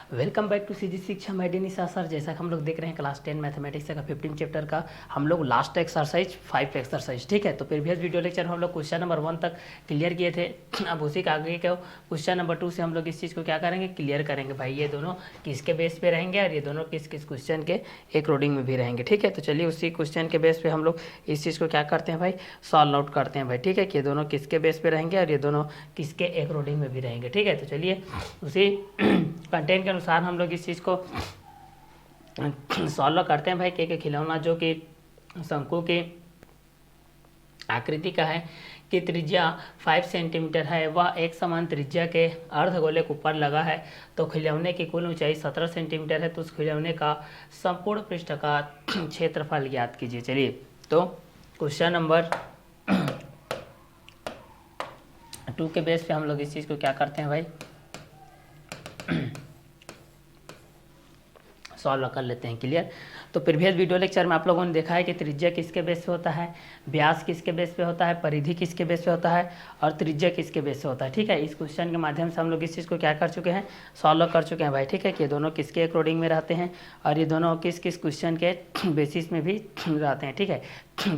Welcome back to CG शिक्षा मैडिनिसा sir. जैसा कि हम लोग देख रहे हैं क्लास 10 मैथमेटिक्स का 15 चैप्टर का हम लोग लास्ट एक्सरसाइज 5 एक्सरसाइज, ठीक है। तो प्रीवियस वीडियो लेक्चर हम लोग क्वेश्चन नंबर 1 तक क्लियर किए थे। अब उसी का आगे के क्वेश्चन नंबर 2 से हम लोग इस चीज़ को क्या करेंगे, क्लियर करेंगे भाई। ये दोनों किसके बेस पे रहेंगे और ये दोनों किस किस क्वेश्चन के अकॉर्डिंग में भी रहेंगे, ठीक है। तो चलिए उसी क्वेश्चन के बेस पे हम लोग इस चीज़ को क्या करते हैं भाई, सॉल्व आउट करते हैं भाई, ठीक है। कि ये दोनों किसके बेस पे रहेंगे और ये दोनों किसके अकॉर्डिंग में भी रहेंगे, ठीक है। तो चलिए उसी कंटेंट के अनुसार हम लोग इस चीज़ को सॉल्व करते हैं भाई। कि खिलौना जो कि शंकु की आकृति का है, कि त्रिज्या 5 सेंटीमीटर है, वह एक समान त्रिज्या के अर्धगोले के ऊपर लगा है, तो खिलौने की कुल ऊंचाई 17 सेंटीमीटर है, तो उस खिलौने का संपूर्ण पृष्ठ का क्षेत्रफल ज्ञात कीजिए। चलिए तो क्वेश्चन नंबर 2 के बेस पे हम लोग इस चीज़ को क्या करते हैं भाई, सॉल्व कर लेते हैं। क्लियर। तो प्रीवियस वीडियो लेक्चर में आप लोगों ने देखा है कि त्रिज्या किसके बेस पे होता है, व्यास किसके बेस पे होता है, परिधि किसके बेस पे होता है और त्रिज्या किसके बेस पे होता है, ठीक है। इस क्वेश्चन के माध्यम से हम लोग इस चीज़ को क्या कर चुके हैं, सॉल्व कर चुके हैं भाई, ठीक है। कि ये दोनों किसके अकॉर्डिंग में रहते हैं और ये दोनों किस किस क्वेश्चन के बेसिस में भी रहते हैं, ठीक है।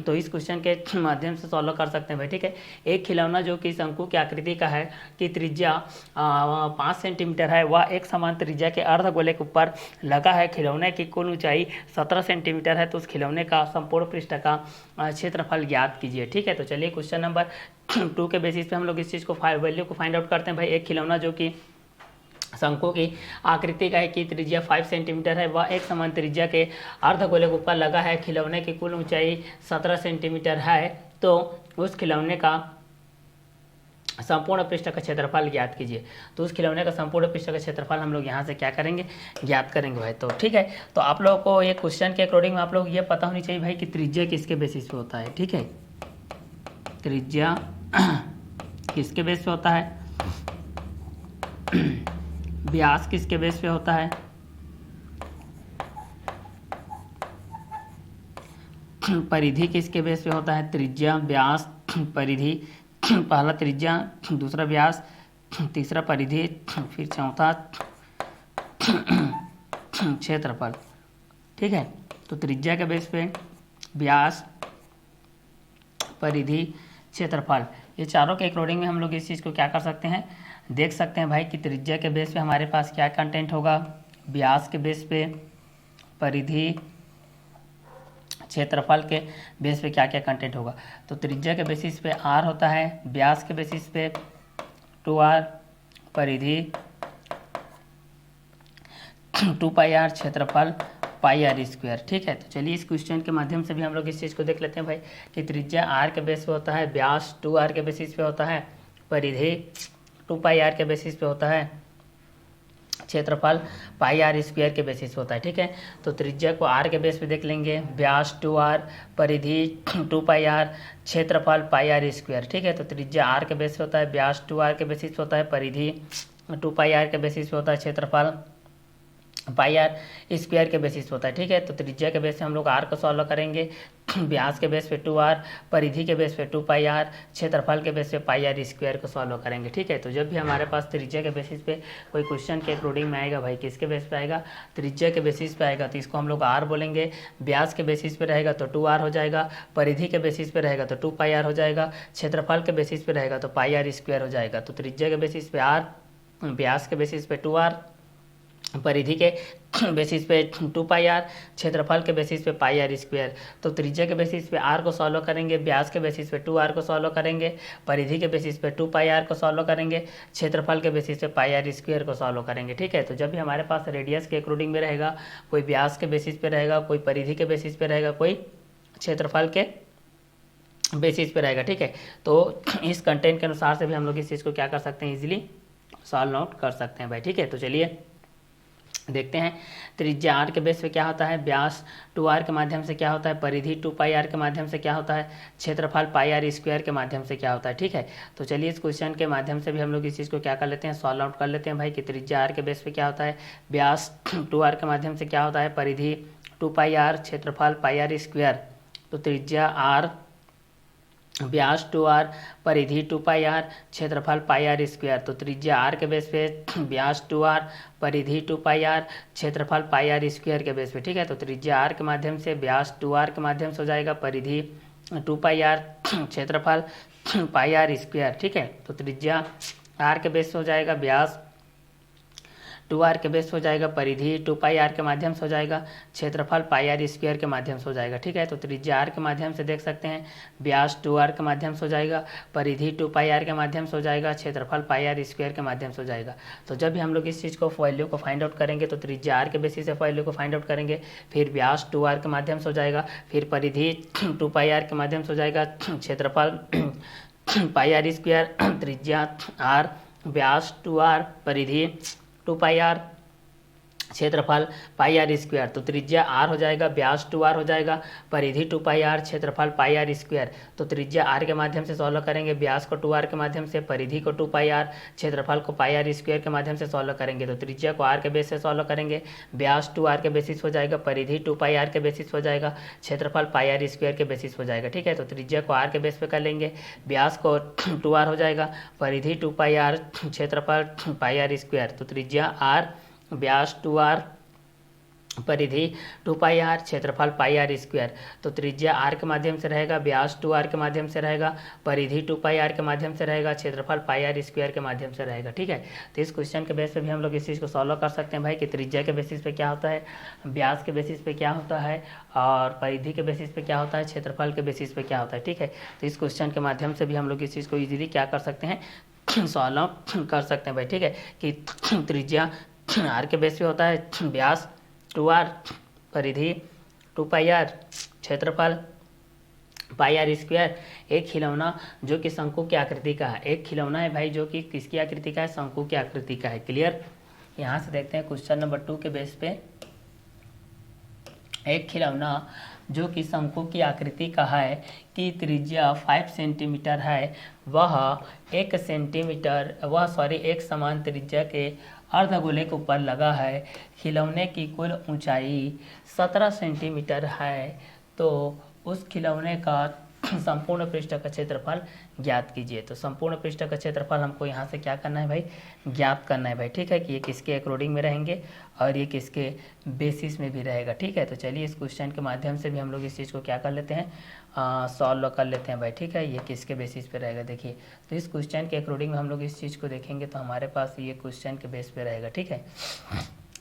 तो इस क्वेश्चन के माध्यम से सॉल्व कर सकते हैं भाई, ठीक है। एक खिलौना जो कि शंकु की आकृति का है, कि त्रिज्या 5 सेंटीमीटर है, वह एक समान त्रिज्या के अर्धगोले के ऊपर लगा है, खिलौने की कुल ऊंचाई 17 सेंटीमीटर है, तो उस खिलौने का संपूर्ण पृष्ठ का क्षेत्रफल ज्ञात कीजिए, ठीक है। तो चलिए क्वेश्चन नंबर 2 के बेसिस पे हम लोग इस चीज़ को वैल्यू को फाइंड आउट करते हैं भाई। एक खिलौना जो कि शंकु की आकृति का है, कि त्रिज्या 5 सेंटीमीटर है, वह एक समान त्रिज्या के अर्धगोले के ऊपर लगा है, खिलौने की कुल ऊंचाई 17 सेंटीमीटर है, तो उस खिलौने का संपूर्ण पृष्ठ का क्षेत्रफल ज्ञात कीजिए। तो उस खिलौने का संपूर्ण पृष्ठ का क्षेत्रफल हम लोग यहाँ से क्या करेंगे, ज्ञात करेंगे भाई। तो ठीक है, तो आप लोगों को ये क्वेश्चन के अकॉर्डिंग आप लोग ये पता होनी चाहिए भाई कि त्रिज्या किसके बेसिस पे होता है, ठीक है। त्रिज्या किसके बेस पे होता है, व्यास किसके बेस पे होता है, परिधि किसके बेस पे होता है, त्रिज्या व्यास परिधि, पहला त्रिज्या, दूसरा व्यास, तीसरा परिधि, फिर चौथा क्षेत्रफल, ठीक है। तो त्रिज्या के बेस पे व्यास, परिधि, क्षेत्रफल, ये चारों के अकॉर्डिंग में हम लोग इस चीज़ को क्या कर सकते हैं, देख सकते हैं भाई कि त्रिज्या के बेस पे हमारे पास क्या कंटेंट होगा, व्यास के बेस पे, परिधि, क्षेत्रफल के बेस पे क्या क्या कंटेंट होगा। तो त्रिज्या के बेसिस पे r होता है, व्यास के बेसिस पे 2r, परिधि 2πr, क्षेत्रफल πr², ठीक है। तो चलिए इस क्वेश्चन के माध्यम से भी हम लोग इस चीज़ को देख लेते हैं भाई कि त्रिज्या r के बेस पे होता है, व्यास 2r के बेसिस पे होता है, परिधि 2πr के बेसिस पे होता है, क्षेत्रफल πr² के बेसिस पे होता है, ठीक है। तो त्रिज्या को r के बेस पे देख लेंगे, व्यास 2r, परिधि 2πr, क्षेत्रफल πr², ठीक है। तो त्रिज्या r के बेस पे होता है, व्यास 2r के बेसिस पे होता है, परिधि 2πr के बेसिस पे होता है, क्षेत्रफल πr² के बेसिस पे होता है, ठीक है। तो त्रिज्या के बेस पे हम लोग r को सॉल्व करेंगे, व्यास के बेस पे 2r, परिधि के बेस पे 2πr, क्षेत्रफल के बेस पे πr² को सॉल्व करेंगे, ठीक है। तो जब भी हमारे पास त्रिज्या के बेसिस पे कोई क्वेश्चन के अकॉर्डिंग में आएगा भाई, किसके बेस पे आएगा, त्रिज्या के बेसिस पे आएगा, तो इसको हम लोग r बोलेंगे। व्यास के बेसिस पे रहेगा तो 2r हो जाएगा, परिधि के बेसिस पे रहेगा तो 2πr हो जाएगा, क्षेत्रफल के बेसिस पे रहेगा तो πr² हो जाएगा। तो त्रिज्या के बेसिस पे r, व्यास के बेसिस पे 2r, परिधि के बेसिस पे 2πr, क्षेत्रफल के बेसिस पे πr²। तो त्रिज्या के बेसिस पे r को सॉल्व करेंगे, व्यास के बेसिस पे 2r को सॉल्व करेंगे, परिधि के बेसिस पे 2πr को सॉल्व करेंगे, क्षेत्रफल के बेसिस पे πr² को सॉल्व करेंगे, ठीक है। तो जब भी हमारे पास रेडियस के अकॉर्डिंग में रहेगा, कोई व्यास के बेसिस पे रहेगा, कोई परिधि के बेसिस पे रहेगा, कोई क्षेत्रफल के बेसिस पे रहेगा, ठीक है। तो इस कंटेंट के अनुसार से भी हम लोग इस चीज़ को क्या कर सकते हैं, ईजिली सॉल्व आउट कर सकते हैं भाई, ठीक है। तो चलिए देखते हैं त्रिज्या r के बेस पे क्या होता है, व्यास 2r के माध्यम से क्या होता है, परिधि 2πr के माध्यम से क्या होता है, क्षेत्रफल πr² के माध्यम से क्या होता है, ठीक है। तो चलिए इस क्वेश्चन के माध्यम से भी हम लोग इस चीज़ को क्या कर लेते हैं, सॉल्व आउट कर लेते हैं भाई कि त्रिज्या r के बेस पे क्या होता है, व्यास 2r के माध्यम से क्या होता है, परिधि 2πr, क्षेत्रफल πr²। तो त्रिज्या r व्यास 2r, परिधि 2πr, क्षेत्रफल πr स्क्वायर। तो त्रिज्या r के बेस पे व्यास 2r, परिधि 2πr, क्षेत्रफल πr स्क्वायर के बेस पे। ठीक है, तो त्रिज्या r के माध्यम से व्यास 2r के माध्यम से हो जाएगा परिधि 2πr, क्षेत्रफल πr स्क्वायर। ठीक है, तो त्रिज्या r के बेस पे हो जाएगा व्यास 2r के बेस हो जाएगा, परिधि 2πr के माध्यम से हो जाएगा, क्षेत्रफल πr स्क्वायर के माध्यम से हो जाएगा। ठीक है, तो त्रिज्या r के माध्यम से देख सकते हैं व्यास 2r के माध्यम से हो जाएगा, परिधि 2πr के माध्यम से हो जाएगा, क्षेत्रफल πr स्क्वायर के माध्यम से हो जाएगा। तो जब भी हम लोग इस चीज़ को वैल्यू को फाइंड आउट करेंगे तो त्रिज्या r के बेसिस से वैल्यू को फाइंड आउट करेंगे, फिर व्यास 2r के माध्यम से हो जाएगा, फिर परिधि 2πr के माध्यम से हो जाएगा, क्षेत्रफल πr स्क्वायर, त्रिज्या r, व्यास 2r, परिधि 2πr, क्षेत्रफल πr स्क्वायर। तो त्रिज्या r हो जाएगा, व्यास 2r हो जाएगा, परिधि 2πr, क्षेत्रफल πr स्क्वायर। तो त्रिज्या r के माध्यम से सॉल्व करेंगे, व्यास को 2r के माध्यम से, परिधि को 2πr, क्षेत्रफल को πr स्क्वायर के माध्यम से सॉल्व करेंगे। तो त्रिज्या को r के बेस से सॉल्व करेंगे, व्यास 2r के बेसिस हो जाएगा, परिधि 2πr के बेसिस हो जाएगा, क्षेत्रफल πr स्क्वायर के बेसिस हो जाएगा। ठीक है, तो त्रिज्या को r के बेस पे कर लेंगे, व्यास को 2r हो जाएगा, परिधि 2πr, क्षेत्रफल πr स्क्वायर। तो त्रिज्या r, व्यास 2r, परिधि 2πr, क्षेत्रफल πr स्क्वायर। तो त्रिज्या r के माध्यम से रहेगा, व्यास 2r के माध्यम से रहेगा, परिधि 2πr के माध्यम से रहेगा, क्षेत्रफल πr स्क्वायर के माध्यम से रहेगा। ठीक है, तो इस क्वेश्चन के बेस पे भी हम लोग इस चीज़ को सॉल्व कर सकते हैं भाई, कि त्रिज्या के बेसिस पे क्या होता है, व्यास के बेसिस पे क्या होता है, और परिधि के बेसिस पे क्या होता है, क्षेत्रफल के बेसिस पे क्या होता है। ठीक है, तो इस क्वेश्चन के माध्यम से भी हम लोग इस चीज़ को ईजिली क्या कर सकते हैं, सॉल्व कर सकते हैं भाई। ठीक है, कि त्रिज्या r के बेस पे होता है व्यास 2r, परिधि 2πr, क्षेत्रफल πr स्क्वायर। एक खिलौना जो कि शंकु की आकृति का है, एक खिलौना है भाई जो कि किसकी आकृति का है, शंकु की आकृति का है। क्लियर। यहाँ से देखते हैं क्वेश्चन नंबर 2 के बेस पे, एक खिलौना जो कि शंकु की आकृति का है कि त्रिज्या 5 सेंटीमीटर है, वह 1 सेंटीमीटर एक समान त्रिज्या के अर्धगोले के ऊपर लगा है। खिलौने की कुल ऊंचाई 17 सेंटीमीटर है, तो उस खिलौने का संपूर्ण पृष्ठ का क्षेत्रफल ज्ञात कीजिए। तो संपूर्ण पृष्ठ का क्षेत्रफल हमको यहाँ से क्या करना है भाई, ज्ञात करना है भाई। ठीक है, कि ये किसके अकॉर्डिंग में रहेंगे और ये किसके बेसिस में भी रहेगा। ठीक है, तो चलिए इस क्वेश्चन के माध्यम से भी हम लोग इस चीज़ को क्या कर लेते हैं, सॉल्व कर लेते हैं भाई। ठीक है, ये किसके बेसिस पे रहेगा देखिए, तो इस क्वेश्चन के अकॉर्डिंग में हम लोग इस चीज़ को देखेंगे तो हमारे पास ये क्वेश्चन के बेस पे रहेगा। ठीक है,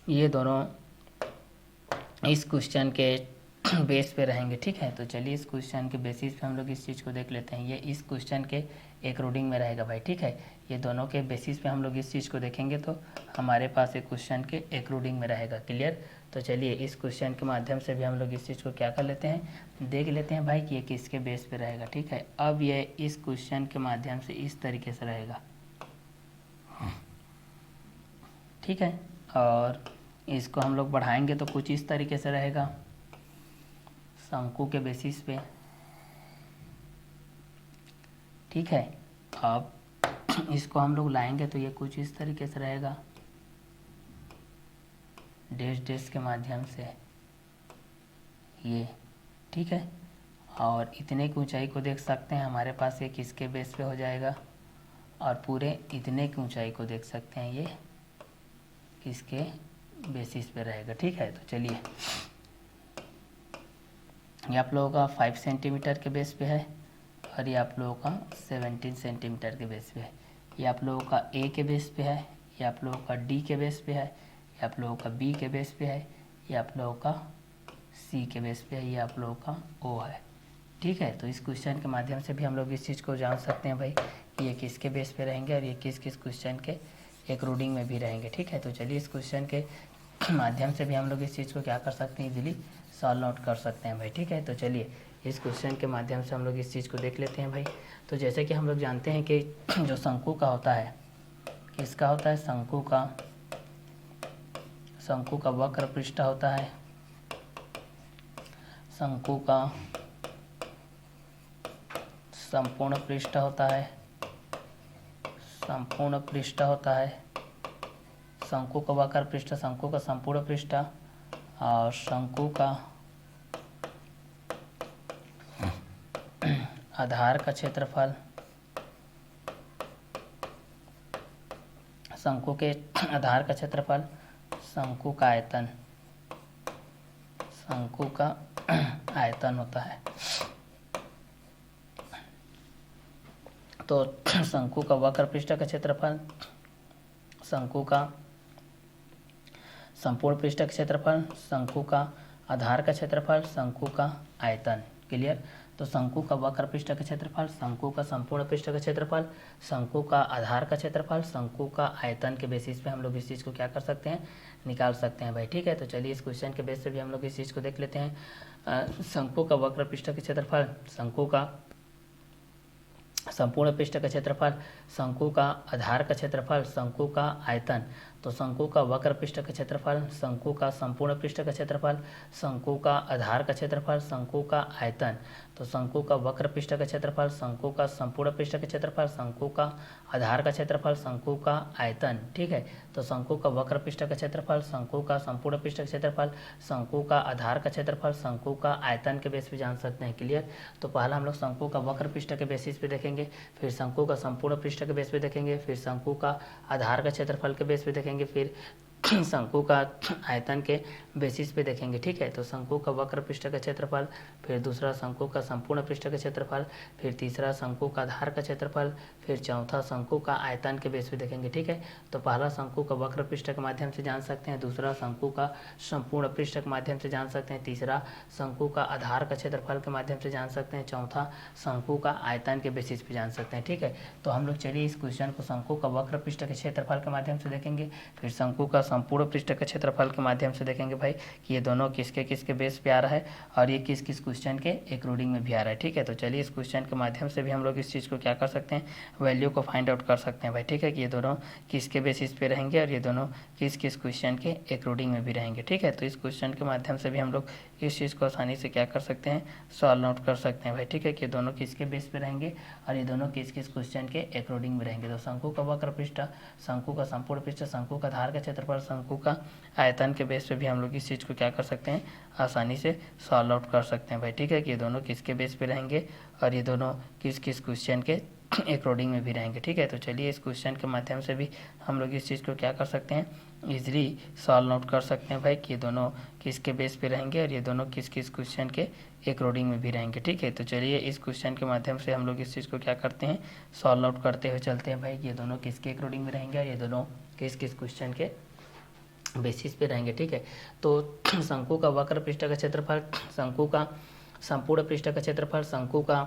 ये दोनों इस क्वेश्चन के बेस पे रहेंगे। ठीक है, तो चलिए इस क्वेश्चन के बेसिस पे हम लोग इस चीज़ को देख लेते हैं, ये इस क्वेश्चन के अकॉर्डिंग में रहेगा भाई। ठीक है, ये दोनों के बेसिस पे हम लोग इस चीज़ को देखेंगे तो हमारे पास एक क्वेश्चन के अकॉर्डिंग में रहेगा। क्लियर। तो चलिए इस क्वेश्चन के माध्यम से भी हम लोग इस चीज़ को क्या कर लेते हैं, देख लेते हैं भाई कि ये किसके बेस पे रहेगा। ठीक है, अब ये इस क्वेश्चन के माध्यम से इस तरीके से रहेगा। ठीक है, और इसको हम लोग बढ़ाएंगे तो कुछ इस तरीके से रहेगा, शंकु के बेसिस पे। ठीक है, अब इसको हम लोग लाएंगे तो ये कुछ इस तरीके से रहेगा, डैश डैश के माध्यम से ये। ठीक है, और इतने की ऊंचाई को देख सकते हैं हमारे पास ये किसके बेस पे हो जाएगा, और पूरे इतने की ऊंचाई को देख सकते हैं ये किसके बेसिस पे रहेगा। ठीक है, तो चलिए ये आप लोगों का 5 सेंटीमीटर के बेस पे है और ये आप लोगों का 17 सेंटीमीटर के बेस पे है। ये आप लोगों का ए के बेस पे है, ये आप लोगों का डी के बेस पे है, ये आप लोगों का बी के बेस पे है, ये आप लोगों का सी के बेस पे है, ये आप लोगों का ओ है। ठीक है, तो इस क्वेश्चन के माध्यम से भी हम लोग इस चीज़ को जान सकते हैं भाई कि ये किसके बेस पे रहेंगे और ये किस किस क्वेश्चन के अकॉर्डिंग में भी रहेंगे। ठीक है, तो चलिए इस क्वेश्चन के माध्यम से भी हम लोग इस चीज़ को क्या कर सकते हैं, इजीली सॉल्व आउट कर सकते हैं भाई। ठीक है, तो चलिए इस क्वेश्चन के माध्यम से हम लोग इस चीज़ को देख लेते हैं भाई। तो जैसे कि हम लोग जानते हैं कि जो शंकु का होता है, किसका होता है, शंकु का वक्र पृष्ठ होता है, शंकु का संपूर्ण पृष्ठ होता है, संपूर्ण पृष्ठ होता है, शंकु का वक्र पृष्ठ, शंकु का संपूर्ण पृष्ठ और शंकु का आधार का क्षेत्रफल, शंकु के आधार का क्षेत्रफल, शंकु का आयतन, शंकु का आयतन होता है। तो शंकु का वक्र पृष्ठ का क्षेत्रफल, शंकु का संपूर्ण पृष्ठ का क्षेत्रफल, शंकु का आधार का क्षेत्रफल, शंकु का आयतन। क्लियर। तो शंकु का वक्र पृष्ठ का क्षेत्रफल, शंकु का संपूर्ण पृष्ठ का क्षेत्रफल, शंकु का आधार का क्षेत्रफल, शंकु का आयतन के बेसिस पे हम लोग इस चीज़ को क्या कर सकते हैं, निकाल सकते हैं भाई। ठीक है। तो चलिए इस क्वेश्चन के बेस पे भी हम लोग इस चीज़ को देख लेते हैं। शंकु का वक्र पृष्ठ का क्षेत्रफल, शंकु का संपूर्ण पृष्ठ का क्षेत्रफल, शंकु का आधार का क्षेत्रफल, शंकु का आयतन। तो शंकु का वक्र पृष्ठ का क्षेत्रफल, शंकु का संपूर्ण पृष्ठ का क्षेत्रफल, शंकु का आधार का क्षेत्रफल, शंकु का आयतन। तो शंकु का वक्र पृष्ठ का क्षेत्रफल, शंकु का संपूर्ण पृष्ठ का क्षेत्रफल, शंकु का आधार का क्षेत्रफल, शंकु का आयतन। ठीक है। तो शंकु का वक्र पृष्ठ का क्षेत्रफल, शंकु का संपूर्ण पृष्ठ का क्षेत्रफल, शंकु का आधार का क्षेत्रफल, शंकु का आयतन के बेस पे जान सकते हैं। क्लियर। तो पहला हम लोग शंकु का वक्र पृष्ठ के बेसिस पे देखेंगे, फिर शंकु का संपूर्ण पृष्ठ के बेस पे देखेंगे, फिर शंकु का आधार का क्षेत्रफल के बेस पे देखेंगे, फिर शंकु का आयतन के बेसिस पे देखेंगे। ठीक है। तो शंकु का वक्र पृष्ठ का क्षेत्रफल, फिर दूसरा शंकु का संपूर्ण पृष्ठ का क्षेत्रफल, फिर तीसरा शंकु का आधार का क्षेत्रफल, फिर चौथा शंकु का आयतन के बेस पे देखेंगे। ठीक है। तो पहला शंकु का वक्र पृष्ठ के माध्यम से जान सकते हैं, दूसरा शंकु का संपूर्ण पृष्ठ के माध्यम से जान सकते हैं, तीसरा शंकु का आधार का क्षेत्रफल के माध्यम से जान सकते हैं, चौथा शंकु का आयतन के बेसिस पे जान सकते हैं। ठीक है। तो हम लोग चलिए इस क्वेश्चन को शंकु का वक्र पृष्ठ के क्षेत्रफल के माध्यम से देखेंगे, फिर शंकु का संपूर्ण पृष्ठ के क्षेत्रफल के माध्यम से देखेंगे भाई कि ये दोनों किसके किसके बेस पे आ रहा है और ये किस किस क्वेश्चन के अकॉर्डिंग में भी आ रहा है। ठीक है। तो चलिए इस क्वेश्चन के माध्यम से भी हम लोग इस चीज़ को क्या कर सकते हैं, वैल्यू को फाइंड आउट कर सकते हैं भाई। ठीक है। कि ये दोनों किसके बेसिस पे रहेंगे और ये दोनों किस किस क्वेश्चन के अकॉर्डिंग में भी रहेंगे। ठीक है। तो इस क्वेश्चन के माध्यम से भी हम लोग इस चीज़ को आसानी से क्या कर सकते हैं, सॉल्व आउट कर सकते हैं भाई। ठीक है। कि ये दोनों किसके बेस पे रहेंगे और ये दोनों किस किस क्वेश्चन के अकॉर्डिंग में रहेंगे। तो शंकु का वक्र पृष्ठ, शंकु का संपूर्ण पृष्ठ, शंकु का आधार का क्षेत्रफल, शंकु का आयतन के बेस पे भी हम लोग इस चीज़ को क्या कर सकते हैं, आसानी से सॉल्व आउट कर सकते हैं भाई। ठीक है। कि ये दोनों किसके बेस पे रहेंगे और ये दोनों किस किस क्वेश्चन के अकॉर्डिंग में भी रहेंगे। ठीक है। तो चलिए इस क्वेश्चन के माध्यम से भी हम लोग इस चीज़ को क्या कर सकते हैं, इजीली सॉल्व आउट कर सकते हैं भाई कि ये दोनों किसके बेस पे रहेंगे और ये दोनों किस किस क्वेश्चन के अकॉर्डिंग में भी रहेंगे। ठीक है। तो चलिए इस क्वेश्चन के माध्यम से हम लोग इस चीज़ को क्या करते हैं, सॉल्व आउट करते हुए चलते हैं भाई कि ये दोनों किसके अकॉर्डिंग में रहेंगे और ये दोनों किस किस क्वेश्चन के बेसिस पे रहेंगे। ठीक है। तो शंकु का वक्र पृष्ठ का क्षेत्रफल, शंकु का संपूर्ण पृष्ठ का क्षेत्रफल, शंकु का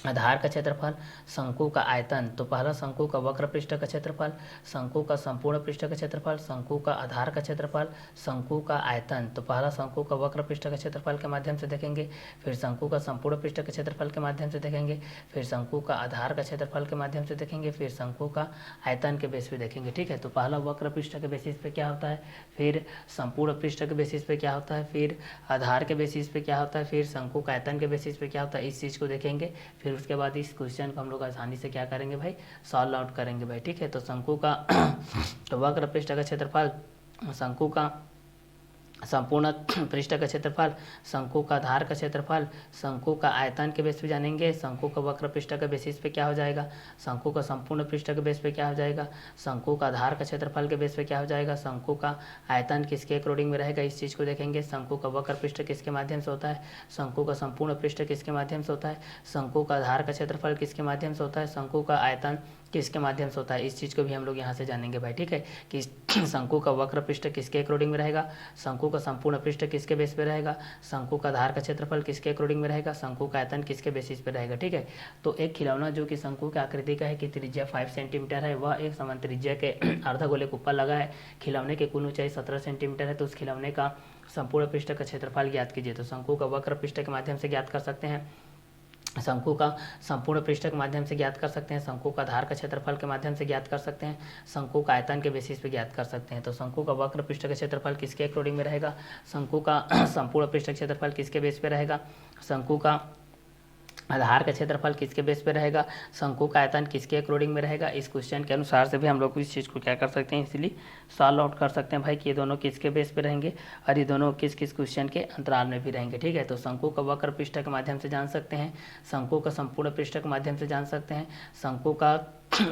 आधार का क्षेत्रफल, शंकु का आयतन। तो पहला शंकु का वक्र पृष्ठ का क्षेत्रफल, शंकु का संपूर्ण पृष्ठ का क्षेत्रफल, शंकु का आधार का क्षेत्रफल, शंकु का आयतन। तो पहला शंकु का वक्र पृष्ठ का क्षेत्रफल के माध्यम से देखेंगे, फिर शंकु का संपूर्ण पृष्ठ के क्षेत्रफल के माध्यम से देखेंगे, फिर शंकु का आधार का क्षेत्रफल के माध्यम से देखेंगे, फिर शंकु का आयतन के बेस पे देखेंगे। ठीक है। तो पहला वक्र पृष्ठ के बेसिस पे क्या होता है, फिर संपूर्ण पृष्ठ के बेसिस पे क्या होता है, फिर आधार के बेसिस पे क्या होता है, फिर शंकु का आयतन के बेसिस पे क्या होता है, इस चीज़ को देखेंगे। फिर उसके बाद इस क्वेश्चन को हम लोग आसानी से क्या करेंगे भाई, सॉल्व आउट करेंगे भाई। ठीक है। तो शंकु का वक्र पृष्ठ का क्षेत्रफल, शंकु का संपूर्ण पृष्ठ का क्षेत्रफल, शंकु का आधार का क्षेत्रफल, शंकु का आयतन के बेस पे जानेंगे, शंकु का वक्र पृष्ठ के बेसिस पे क्या हो जाएगा, शंकु का संपूर्ण पृष्ठ के बेस पे क्या हो जाएगा, शंकु का आधार का क्षेत्रफल के बेस पे क्या हो जाएगा, शंकु का आयतन किसके अकॉर्डिंग में रहेगा, इस चीज़ को देखेंगे। शंकु का वक्र पृष्ठ किसके माध्यम से होता है, शंकु का संपूर्ण पृष्ठ किसके माध्यम से होता है, शंकु का आधार का क्षेत्रफल किसके माध्यम से होता है, शंकु का आयतन किसके माध्यम से होता है, इस चीज़ को भी हम लोग यहाँ से जानेंगे भाई। ठीक है। कि शंकु का वक्र पृष्ठ किसके अकॉर्डिंग में रहेगा, शंकु का संपूर्ण पृष्ठ किसके बेस पे रहेगा, शंकु का आधार का क्षेत्रफल किसके अकॉर्डिंग में रहेगा, शंकु का आयतन किसके बेसिस पे रहेगा। ठीक है। तो एक खिलौना जो कि शंकु की आकृति का है, कि त्रिज्या 5 सेंटीमीटर है, वह एक समान त्रिज्या के अर्धगोले के ऊपर लगा है। खिलौने की कुल ऊंचाई 17 सेंटीमीटर है। तो उस खिलौने का संपूर्ण पृष्ठ का क्षेत्रफल ज्ञात कीजिए। तो शंकु का वक्र पृष्ठ के माध्यम से ज्ञात कर सकते हैं, शंकु का संपूर्ण पृष्ठ के माध्यम से ज्ञात कर सकते हैं, शंकु का आधार का क्षेत्रफल के माध्यम से ज्ञात कर सकते हैं, शंकु का आयतन के बेसिस पे ज्ञात कर सकते हैं। तो शंकु का वक्र पृष्ठ का क्षेत्रफल किसके अकॉर्डिंग में रहेगा, शंकु का संपूर्ण पृष्ठ क्षेत्रफल किसके बेस पे रहेगा, शंकु का आधार का क्षेत्रफल किसके बेस पे रहेगा, शंकु का आयतन किसके अकॉर्डिंग में रहेगा। इस क्वेश्चन के अनुसार से भी हम लोग इस चीज़ को क्या कर सकते हैं, इसलिए सॉल्व आउट कर सकते हैं भाई कि ये दोनों किसके बेस पे रहेंगे और ये दोनों किस किस क्वेश्चन के अंतराल में भी रहेंगे। ठीक है, तो शंकु का वक्र पृष्ठ के माध्यम से जान सकते हैं, शंकु का संपूर्ण पृष्ठ के माध्यम से जान सकते हैं, शंकु का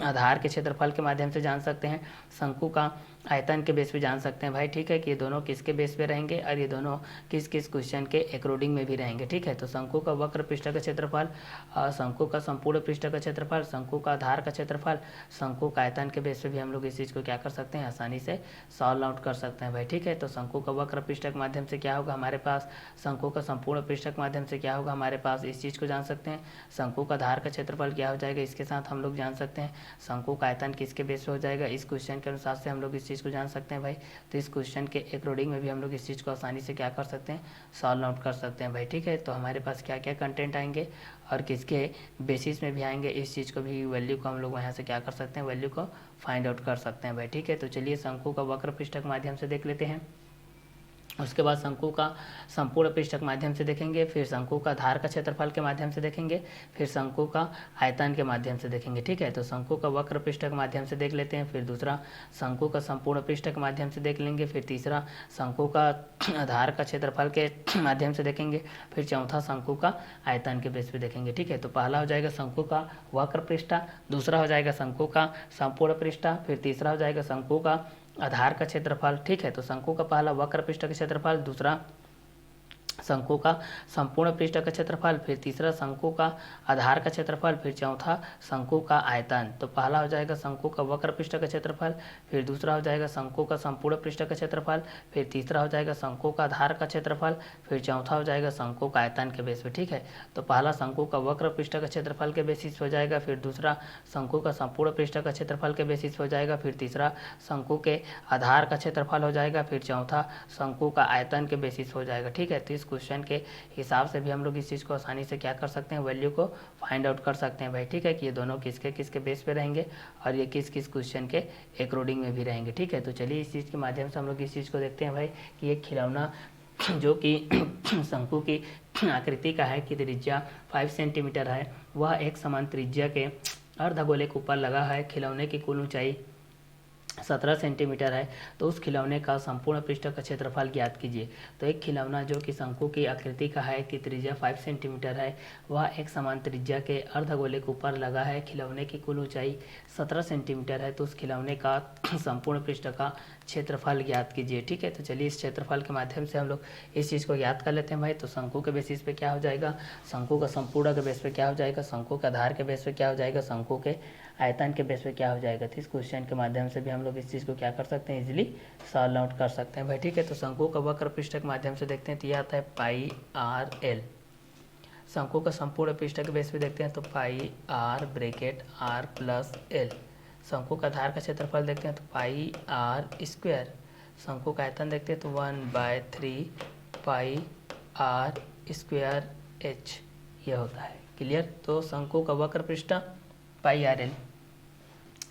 आधार के क्षेत्रफल के माध्यम से जान सकते हैं, शंकु का आयतन के बेस पे जान सकते हैं भाई। ठीक है, कि ये दोनों किसके बेस पे रहेंगे और ये दोनों किस किस क्वेश्चन के अकॉर्डिंग में भी रहेंगे। ठीक है, तो शंकु का वक्र पृष्ठ का क्षेत्रफल, शंकु का संपूर्ण पृष्ठ का क्षेत्रफल, शंकु का आधार का क्षेत्रफल, शंकु का आयतन के बेस पे भी हम लोग इस चीज़ को क्या कर सकते हैं, आसानी से सॉल्व आउट कर सकते हैं भाई। ठीक है, तो शंकु का वक्र पृष्ठ के माध्यम से क्या होगा हमारे पास, शंकु का संपूर्ण पृष्ठ के माध्यम से क्या होगा हमारे पास, इस चीज़ को जान सकते हैं। शंकु का आधार का क्षेत्रफल क्या हो जाएगा, इसके साथ हम लोग जान सकते हैं। शंकु का आयतन किसके बेस पे हो जाएगा, इस क्वेश्चन के अनुसार से हम लोग इस चीज़ को जान सकते हैं भाई। तो इस क्वेश्चन के अकॉर्डिंग में भी हम लोग इस चीज़ को आसानी से क्या कर सकते हैं, सॉल्व आउट कर सकते हैं भाई। ठीक है, तो हमारे पास क्या क्या कंटेंट आएंगे और किसके बेसिस में भी आएंगे, इस चीज़ को भी वैल्यू को हम लोग यहाँ से क्या कर सकते हैं, वैल्यू को फाइंड आउट कर सकते हैं भाई। ठीक है, तो चलिए शंकु का वक्र पृष्ठ के माध्यम से देख लेते हैं, उसके बाद शंकु का संपूर्ण पृष्ठ के माध्यम से देखेंगे, फिर शंकु का आधार का क्षेत्रफल के माध्यम से देखेंगे, फिर शंकु का आयतन के माध्यम से देखेंगे। ठीक है, तो शंकु का वक्र पृष्ठ के माध्यम से देख लेते हैं, फिर दूसरा शंकु का संपूर्ण पृष्ठ के माध्यम से देख लेंगे, फिर तीसरा शंकु का आधार का क्षेत्रफल के माध्यम से देखेंगे, फिर चौथा शंकु का आयतन के बेस पे देखेंगे। ठीक है, तो पहला हो जाएगा शंकु का वक्र पृष्ठ, दूसरा हो जाएगा शंकु का संपूर्ण पृष्ठ, फिर तीसरा हो जाएगा शंकु का आधार का क्षेत्रफल। ठीक है, तो शंकु का पहला वक्र पृष्ठ का क्षेत्रफल, दूसरा शंकु का संपूर्ण पृष्ठ का क्षेत्रफल, फिर तीसरा शंकु का आधार का क्षेत्रफल, फिर चौथा शंकु का आयतन। तो पहला हो जाएगा शंकु का वक्र पृष्ठ का क्षेत्रफल, फिर दूसरा हो जाएगा शंकु का संपूर्ण पृष्ठ का क्षेत्रफल, फिर तीसरा हो जाएगा शंकु का आधार का क्षेत्रफल, फिर चौथा हो जाएगा शंकु का आयतन के बेस पे। ठीक है, तो पहला शंकु का वक्र पृष्ठ का क्षेत्रफल के बेसिस हो जाएगा, फिर दूसरा शंकु का संपूर्ण पृष्ठ का क्षेत्रफल के बेसिस हो जाएगा, फिर तीसरा शंकु के आधार का क्षेत्रफल हो जाएगा, फिर चौथा शंकु का आयतन के बेसिस हो जाएगा। ठीक है, तो इस क्वेश्चन के हिसाब से भी हम लोग इस चीज़ को आसानी से क्या कर सकते हैं, वैल्यू को फाइंड आउट कर सकते हैं भाई। ठीक है, कि ये दोनों किसके किसके बेस पे रहेंगे और ये किस किस क्वेश्चन के अकॉर्डिंग में भी रहेंगे। ठीक है, तो चलिए इस चीज़ के माध्यम से हम लोग इस चीज़ को देखते हैं भाई कि एक खिलौना जो कि शंकु की आकृति का है, कि त्रिज्या 5 सेंटीमीटर है, वह एक समान त्रिज्या के अर्धगोले के ऊपर लगा है। खिलौने की कुल ऊंचाई 17 सेंटीमीटर है, तो उस खिलौने का संपूर्ण पृष्ठ का क्षेत्रफल ज्ञात कीजिए। तो एक खिलौना जो कि शंकु की आकृति का है, कि त्रिज्या 5 सेंटीमीटर है, वह एक समान त्रिज्या के अर्धगोले के ऊपर लगा है। खिलौने की कुल ऊंचाई 17 सेंटीमीटर है, तो उस खिलौने का संपूर्ण पृष्ठ का क्षेत्रफल ज्ञात कीजिए। ठीक है, तो चलिए इस क्षेत्रफल के माध्यम से हम लोग इस चीज़ को याद कर लेते हैं भाई। तो शंकु के बेसिस पे क्या हो जाएगा, शंकु का संपूर्ण के बेस पे क्या हो जाएगा, शंकु के आधार के बेस पे क्या हो जाएगा, शंकु के आयतन के बेस पे क्या हो जाएगा। तो इस क्वेश्चन के माध्यम से भी हम लोग इस चीज़ को क्या कर सकते हैं, इजीली सॉल्व आउट कर सकते हैं भाई। ठीक है, तो शंकु का वक्र पृष्ठ के माध्यम से देखते हैं, तो यह आता है पाई आर एल। शंकु का संपूर्ण पृष्ठ के बेस पे देखते हैं, तो pi are bracket are plus L. शंकु का आधार का क्षेत्रफल देखते हैं, तो पाई आर स्क्वायर। शंकु का आयतन देखते हैं, तो 1/3 पाई आर स्क्वायर एच यह होता है। क्लियर, तो शंकु का वक्र पृष्ठ पाई आर एल,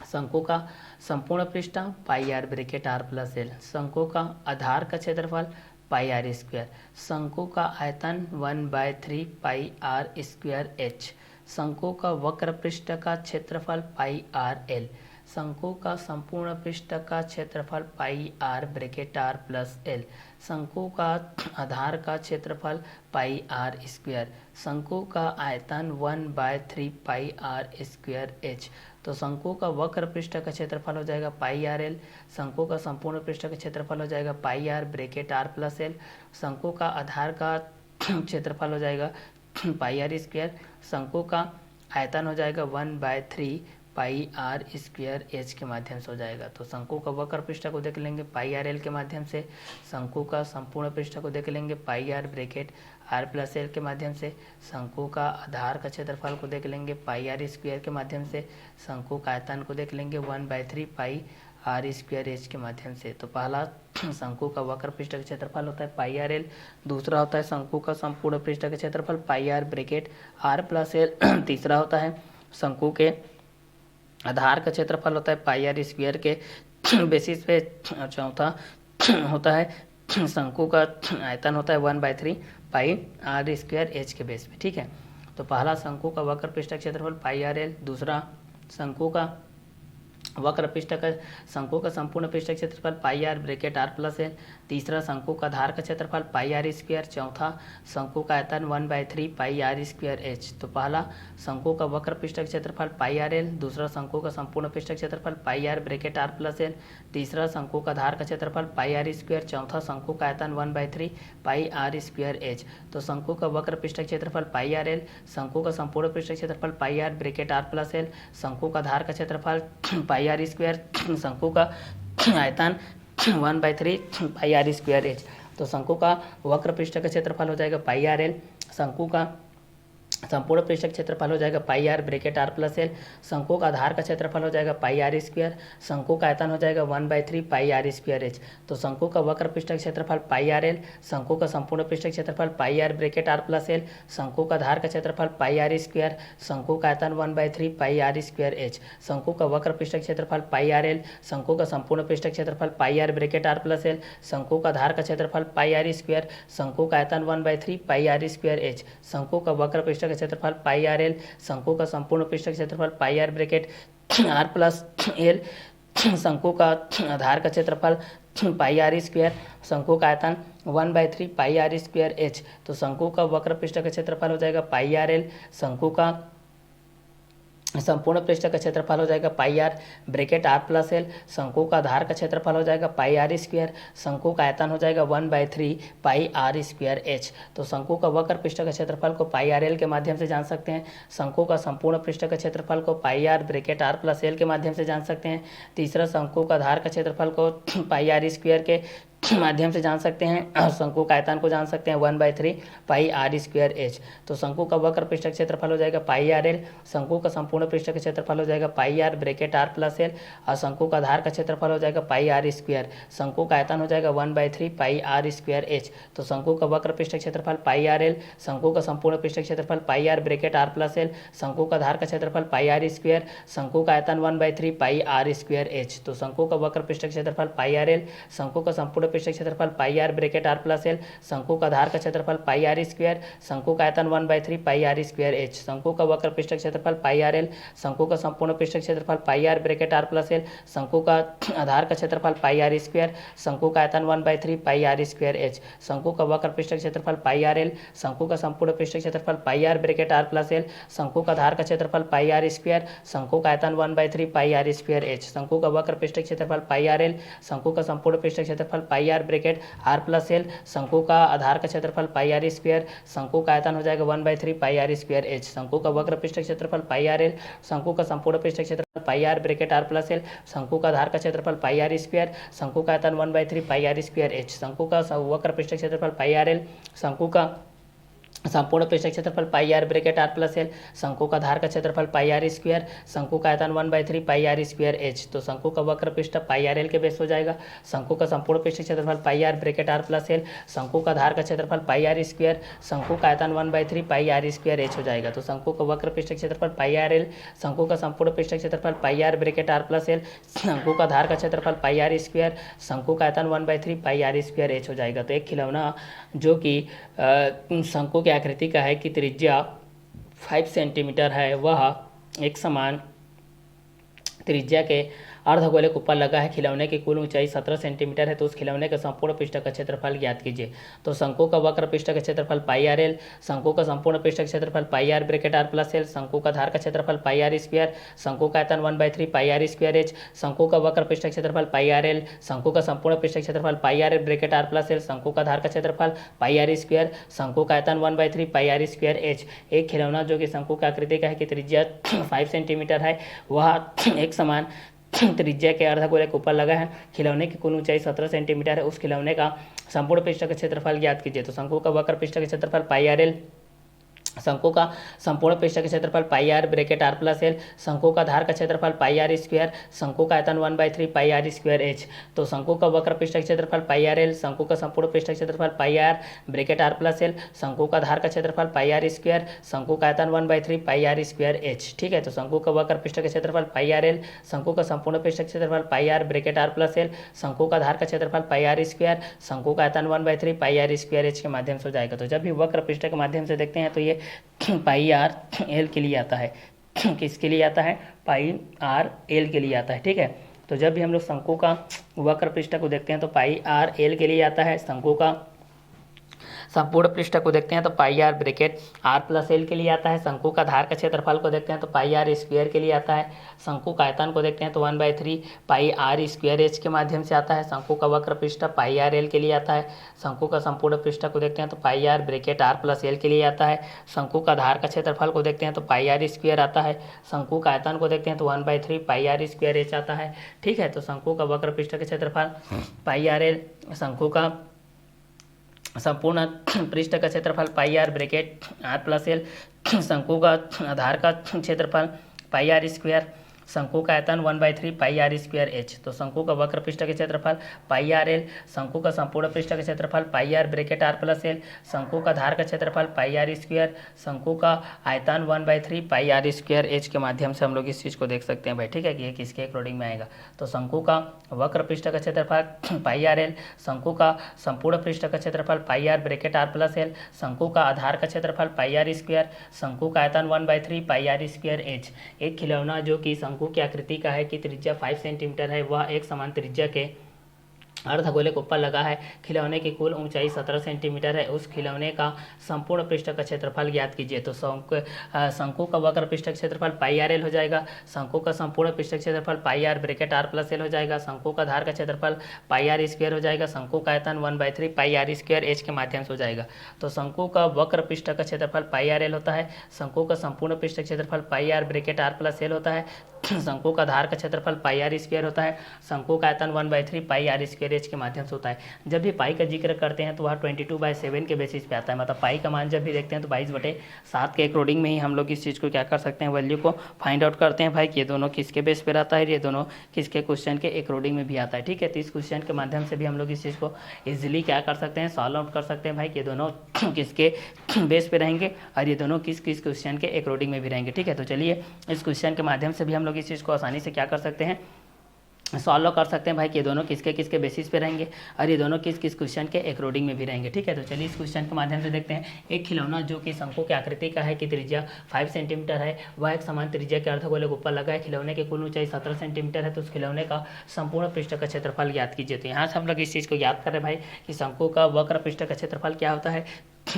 शंकु का संपूर्ण पृष्ठ pi are bracket are plus L, शंकु का आधार का क्षेत्रफल पाई आर स्क्वायर, शंकु का आयतन 1/3 पाई आर स्क्वायर एच, शंकु का वक्र पृष्ठ का क्षेत्रफल पाई आर एल, शंकु का संपूर्ण पृष्ठ का क्षेत्रफल pi are bracket are plus L, शंकु का आधार का क्षेत्रफल पाई आर स्क्वायर, शंकु का आयतन 1/3 पाई आर स्क्वायर एच। तो शंकु का वक्र पृष्ठ का क्षेत्रफल हो जाएगा पाई आर एल, शंकु का संपूर्ण पृष्ठ का क्षेत्रफल हो जाएगा pi are bracket are plus L, शंकु का आधार का क्षेत्रफल हो जाएगा पाई आर स्क्वायर, शंकु का आयतन हो जाएगा 1/3 पाई आर स्क्वायर एच के माध्यम से हो जाएगा। तो शंकु का वक्र पृष्ठ को देख लेंगे पाई आर एल के माध्यम से, शंकु का संपूर्ण पृष्ठ को देख लेंगे pi are bracket are plus L के माध्यम से, शंकु का आधार का क्षेत्रफल को देख लेंगे पाई आर स्क्वायर के माध्यम से, शंकु का आयतन को देख लेंगे 1/3 पाई आर स्क्वायर एच के माध्यम से। तो पहला शंकु का वक्र पृष्ठ का क्षेत्रफल होता है पाई आर एल, दूसरा होता है शंकु का संपूर्ण पृष्ठ का क्षेत्रफल pi are bracket are plus l, तीसरा होता है शंकु के आधार का क्षेत्रफल होता है पाई आर स्क्वायर के बेसिस पे, चौथा होता है शंकु का आयतन होता है 1/3 पाई आर स्क्वायर एच के बेस पे। ठीक है, तो पहला शंकु का वक्र पृष्ठ का क्षेत्रफल पाई आर एल, दूसरा शंकु का वक्र पृष्ठ का शंकु का संपूर्ण पृष्ठ का क्षेत्रफल pi are bracket are plus l, तीसरा शंकु का धार का क्षेत्रफल पाई आर स्क्वायर, चौथा शंकु का आयतन 1/3 पाई आर स्क्वायर एच। तो पहला शंकु का वक्र पृष्ठ का क्षेत्रफल पाई आर एल, दूसरा शंकु का संपूर्ण पृष्ठ का क्षेत्रफल pi are bracket are plus l, तीसरा शंकु का धार का क्षेत्रफल पाई आर स्क्वायर, चौथा शंकु का आयतन 1/3 पाई आर स्क्वायर एच। तो शंकु का वक्र पृष्ठ का क्षेत्रफल पाई आर एल, शंकु का संपूर्ण पृष्ठ का क्षेत्रफल pi are bracket are plus L, शंकु का धार का क्षेत्रफल पाई आर स्क्वायर, शंकु का आयतन 1/3 पाई आर स्क्वायर एच। तो शंकु का वक्र पृष्ठ का क्षेत्रफल हो जाएगा पाई आर एल, शंकु का संपूर्ण पृष्ठ का क्षेत्रफल हो जाएगा pi are bracket are plus L, शंकु का आधार का क्षेत्रफल हो जाएगा पाई आर स्क्वायर, शंकु का आयतन हो जाएगा 1/3 पाई आर स्क्वायर एच। तो शंकु का वक्र पृष्ठ का क्षेत्रफल पाई आर एल, शंकु का संपूर्ण पृष्ठ का क्षेत्रफल pi are bracket are plus L, शंकु का आधार का क्षेत्रफल पाई आर स्क्वायर, शंकु का आयतन 1/3 पाई आर स्क्वायर एच। शंकु का वक्र पृष्ठ का क्षेत्रफल पाई आर एल, शंकु का संपूर्ण पृष्ठ का क्षेत्रफल pi are bracket are plus L, शंकु का आधार का क्षेत्रफल पाई आर स्क्वायर, शंकु का आयतन 1/3 पाई आर स्क्वायर एच। शंकु का वक्र पृष्ठ का क्षेत्रफल पाई आर एल, शंकु का संपूर्ण पृष्ठ का क्षेत्रफल pi are bracket are plus L, शंकु का आधार का क्षेत्रफल पाई आर स्क्वायर, शंकु का आयतन 1/3 पाई आर स्क्वायर एच। तो शंकु का वक्र पृष्ठ का क्षेत्रफल हो जाएगा पाई आर एल, शंकु का संपूर्ण पृष्ठ का क्षेत्रफल हो जाएगा pi are bracket are plus L, शंकु का आधार का क्षेत्रफल हो जाएगा पाई आर स्क्वायर, शंकु का आयतन हो जाएगा 1/3 पाई आर स्क्वायर एच। तो शंकु का वक्र पृष्ठ का क्षेत्रफल को पाई आर एल के माध्यम से जान सकते हैं, शंकु का संपूर्ण पृष्ठ का क्षेत्रफल को pi are bracket are plus L के माध्यम से जान सकते हैं, तीसरा शंकु का आधार का क्षेत्रफल को पाई आर स्क्वायर के माध्यम से जान सकते हैं, और शंकु का आयतन को जान सकते हैं 1/3 पाई आर स्क्वायर एच। तो शंकु का वक्र पृष्ठ का क्षेत्रफल हो जाएगा पाई आर एल, शंकु का संपूर्ण पृष्ठ का क्षेत्रफल हो जाएगा pi are bracket are plus l, और शंकु का आधार का क्षेत्रफल हो जाएगा पाई आर स्क्वायर, शंकु का आयतन हो जाएगा 1/3 पाई आर स्क्वायर एच। तो शंकु का वक्र पृष्ठ का क्षेत्रफल पाई आर एल, शंकु का संपूर्ण पृष्ठ का क्षेत्रफल pi are bracket are plus L, शंकु का आधार का क्षेत्रफल पाई आर स्क्वायर, शंकु का आयतन 1/3 पाई आर स्क्वायर एच। तो शंकु का वक्र पृष्ठ का क्षेत्रफल पाई आर एल, शंकु का संपूर्ण पृष्ठ का क्षेत्रफल pi are bracket are plus L, शंकु का आधार का क्षेत्रफल पाई आर स्क्वायर, शंकु का आयतन 1/3 पाई आर स्क्वायर एच। शंकु का वक्र पृष्ठ का क्षेत्रफल पाई आर एल, शंकु का संपूर्ण पृष्ठ का क्षेत्रफल pi are bracket are plus L, शंकु का आधार का क्षेत्रफल पाई आर स्क्वायर, शंकु का आयतन 1/3 पाई आर स्क्वायर एच। शंकु का वक्र पृष्ठ का क्षेत्रफल पाई आर एल, शंकु का संपूर्ण पृष्ठ का क्षेत्रफल pi are bracket are plus L, शंकु का आधार का क्षेत्रफल पाई आर स्क्वायर, शंकु का आयतन 1/3 पाई आर स्क्वायर एच। शंकु का वक्र पृष्ठ का क्षेत्रफल पाई आर एल, शंकु का संपूर्ण पृष्ठ का क्षेत्रफल pi are bracket are plus L, शंकु का आधार का क्षेत्रफल पाई आर स्क्वायर, शंकु का आयतन हो जाएगा 1/3 पाई आर स्क्वायर एच। शंकु का वक्र पृष्ठ का क्षेत्रफल पाई आर एल, शंकु का संपूर्ण पृष्ठ का क्षेत्रफल pi are bracket are plus L, शंकु का आधार का क्षेत्रफल पाई आर स्क्वायर, शंकु का आयतन 1/3 पाई आर स्क्वायर एच। शंकु का वक्र पृष्ठ का क्षेत्रफल पाई आर एल, शंकु का संपूर्ण पृष्ठ का क्षेत्रफल pi are bracket are plus L, शंकु का आधार का क्षेत्रफल पाई आर स्क्वायर, शंकु का आयतन 1/3 पाई आर स्क्वायर एच। तो शंकु का वक्र पृष्ठ पाई आर एल के बेस हो जाएगा, शंकु का संपूर्ण पृष्ठ क्षेत्रफल pi are bracket are plus L, शंकु का आधार का क्षेत्रफल पाई आर स्क्वायर, शंकु का आयतन 1/3 पाई आर स्क्वायर एच हो जाएगा। तो शंकु का वक्र पृष्ठ क्षेत्रफल पाई आर एल, शंकु का संपूर्ण पृष्ठ क्षेत्रफल pi are bracket are plus L, शंकु का आधार का क्षेत्रफल पाई आर स्क्वायर, शंकु का आयतन 1/3 पाई आर स्क्वायर एच हो जाएगा। तो एक खिलौना जो कि शंकु की आकृति का है कि त्रिज्या 5 सेंटीमीटर है, वह एक समान त्रिज्या के अर्धगोले के ऊपर लगा है, खिलौने की कुल ऊंचाई 17 सेंटीमीटर है, तो उस खिलौने के संपूर्ण पृष्ठ का क्षेत्रफल ज्ञात कीजिए। तो शंकु का वक्र पृष्ठ का क्षेत्रफल पाई आर एल, शंकु का संपूर्ण पृष्ठ का क्षेत्रफल pi are bracket are plus L, शंकु का आधार का क्षेत्रफल पाई आर स्क्वायर, शंकु का आयतन 1/3 पाई आर स्क्वायर एच, शंकु का वक्र पृष्ठ का क्षेत्रफल पाई आर एल, शंकु का संपूर्ण पृष्ठ का क्षेत्रफल pi are bracket are plus L, शंकु का आधार का क्षेत्रफल पाई आर स्क्वायर, शंकु का आयतन 1/3 पाई आर स्क्वायर एच। एक खिलौना जो कि शंकु की आकृति का है कि त्रिज्या 5 सेंटीमीटर है, वह एक समान त्रिज्या के अर्धगोले के ऊपर लगा है, खिलौने की कुल ऊंचाई 17 सेंटीमीटर है, उस खिलौने का संपूर्ण पृष्ठ का क्षेत्रफल ज्ञात कीजिए। तो शंकु का वक्र पृष्ठ का क्षेत्रफल पाई आर एल, शंकु का संपूर्ण पृष्ठ का क्षेत्रफल pi are bracket are plus L, शंकु का आधार का क्षेत्रफल पाई आर स्क्वायर, शंकु का आयतन 1/3 पाई आर स्क्वायर एच। तो शंकु का वक्र पृष्ठ का क्षेत्रफल पाई आर एल, शंकु का संपूर्ण पृष्ठ का क्षेत्रफल pi are bracket are plus L, शंकु का आधार का क्षेत्रफल पाई आर स्क्वायर, शंकु का आयतन 1/3 पाई आर स्क्वायर एच। ठीक है, तो शंकु का वक्र पृष्ठ का क्षेत्रफल पाई आर एल, शंकु का संपूर्ण पृष्ठ का क्षेत्रफल pi are bracket are plus L, शंकु का आधार का क्षेत्रफल पाई आर स्क्वायर, शंकु का आयतन 1/3 पाई आर स्क्वायर एच के माध्यम से हो जाएगा। तो जब भी वक्र पृष्ठ के माध्यम से देखते हैं तो ये पाई आर एल के लिए आता है। किसके लिए आता है? पाई आर एल के लिए आता है। ठीक है, तो जब भी हम लोग शंकु का वक्र पृष्ठ को देखते हैं तो पाई आर एल के लिए आता है। शंकु का संपूर्ण पृष्ठ को देखते हैं तो pi are bracket are plus L के लिए आता है। शंकु का धार का क्षेत्रफल को देखते हैं तो पाई आर स्क्वायर के लिए आता है। शंकु का आयतन को देखते हैं तो 1/3 पाई आर स्क्वायर एच के माध्यम से आता है। शंकु का वक्र पृष्ठ पाई आर एल के लिए आता है। शंकु का संपूर्ण पृष्ठ को देखते हैं तो pi are bracket are plus L के लिए आता है। शंकु का धार का क्षेत्रफल को देखते हैं तो पाई आर स्क्वायर आता है। शंकु का आयतन को देखते हैं तो 1/3 पाई आर स्क्वायर एच आता है। ठीक है, तो शंकु का वक्र पृष्ठ का क्षेत्रफल पाई आर एल, शंकु का संपूर्ण पृष्ठ का क्षेत्रफल pi are bracket are plus L, शंकु का आधार का क्षेत्रफल पाई आर स्क्वायर, शंकु का आयतन 1/3 पाई आर स्क्वायर एच। तो शंकु का वक्र पृष्ठ के क्षेत्रफल पाई आर एल, शंकु का संपूर्ण पृष्ठ का क्षेत्रफल pi are bracket are plus L, शंकु का धार का क्षेत्रफल पाई आर स्क्वायर, शंकु का आयतन 1/3 पाई आर स्क्वायर एच के माध्यम से हम लोग इस चीज़ को देख सकते हैं भाई। ठीक है, कि ये किसके अकॉर्डिंग में आएगा? तो शंकु का वक्र पृष्ठ का क्षेत्रफल पाई आर एल, शंकु का संपूर्ण पृष्ठ का क्षेत्रफल pi are bracket are plus L, शंकु का आधार का क्षेत्रफल पाई आर स्क्वायर, शंकु का आयतन 1/3 पाई आर स्क्वायर एच। एक खिलौना जो कि शंकु की आकृति का है कि त्रिज्या 5 सेंटीमीटर है, वह एक समान त्रिज्या के अर्धगोले के ऊपर लगा है। खिलौने की कुल ऊंचाई 17 सेंटीमीटर है। उस खिलौने का संपूर्ण पृष्ठ का क्षेत्रफल ज्ञात कीजिए। तो शंकु का वक्र पृष्ठ का क्षेत्रफल पाई आर एल हो जाएगा। शंकु का संपूर्ण पृष्ठ का क्षेत्रफल pi are bracket are plus L हो जाएगा। शंकु का धार का क्षेत्रफल पाई आर स्क्वायर हो जाएगा। शंकु का आयतन 1/3 पाई आर स्क्वायर एच के माध्यम से हो जाएगा। तो शंकु का वक्र पृष्ठ का क्षेत्रफल पाई आर एल होता है। शंकु का संपूर्ण पृष्ठ का क्षेत्रफल pi are bracket are plus L होता है। शंकु का धार का क्षेत्रफल पाई आर स्क्वायर होता है। शंकु का आयतन 1/3 पाई आर स्क्वायर एच के माध्यम से होता है। जब भी पाई का जिक्र करते हैं तो वह 22/7 के बेसिस पे आता है। मतलब पाई का मान जब भी देखते हैं तो 22/7 के अकॉर्डिंग में ही हम लोग इस चीज़ को क्या कर सकते हैं, वैल्यू को फाइंड आउट करते हैं भाई कि ये दोनों किसके बेस पर आता है, ये दोनों किसके क्वेश्चन के अकॉर्डिंग में भी आता है। ठीक है, तो इस क्वेश्चन के माध्यम से भी हम लोग इस चीज़ को ईजिली क्या कर सकते हैं, सॉल्व आउट कर सकते हैं भाई कि ये दोनों किसके बेस पे रहेंगे और ये दोनों किस किस क्वेश्चन के अकॉर्डिंग में भी रहेंगे। ठीक है, तो चलिए इस क्वेश्चन के माध्यम से भी हम लोग इस चीज़ को आसानी से क्या कर सकते हैं, सॉल्व कर सकते हैं भाई कि ये दोनों किसके किसके बेसिस पे रहेंगे और ये दोनों किस किस क्वेश्चन के अकॉर्डिंग में भी रहेंगे। ठीक है, तो चलिए इस क्वेश्चन के माध्यम से देखते हैं। एक खिलौना जो कि शंकु की आकृति का है कि त्रिज्या 5 सेंटीमीटर है, वह एक समान त्रिज्या के अर्धगोले के ऊपर लगा है। खिलौने की कुल ऊंचाई 17 सेंटीमीटर है। तो उस खिलौने का संपूर्ण पृष्ठ का क्षेत्रफल ज्ञात कीजिए। तो यहाँ से हम लोग इस चीज़ को याद करें भाई कि शंकु का वक्र पृष्ठ का क्षेत्रफल क्या होता है,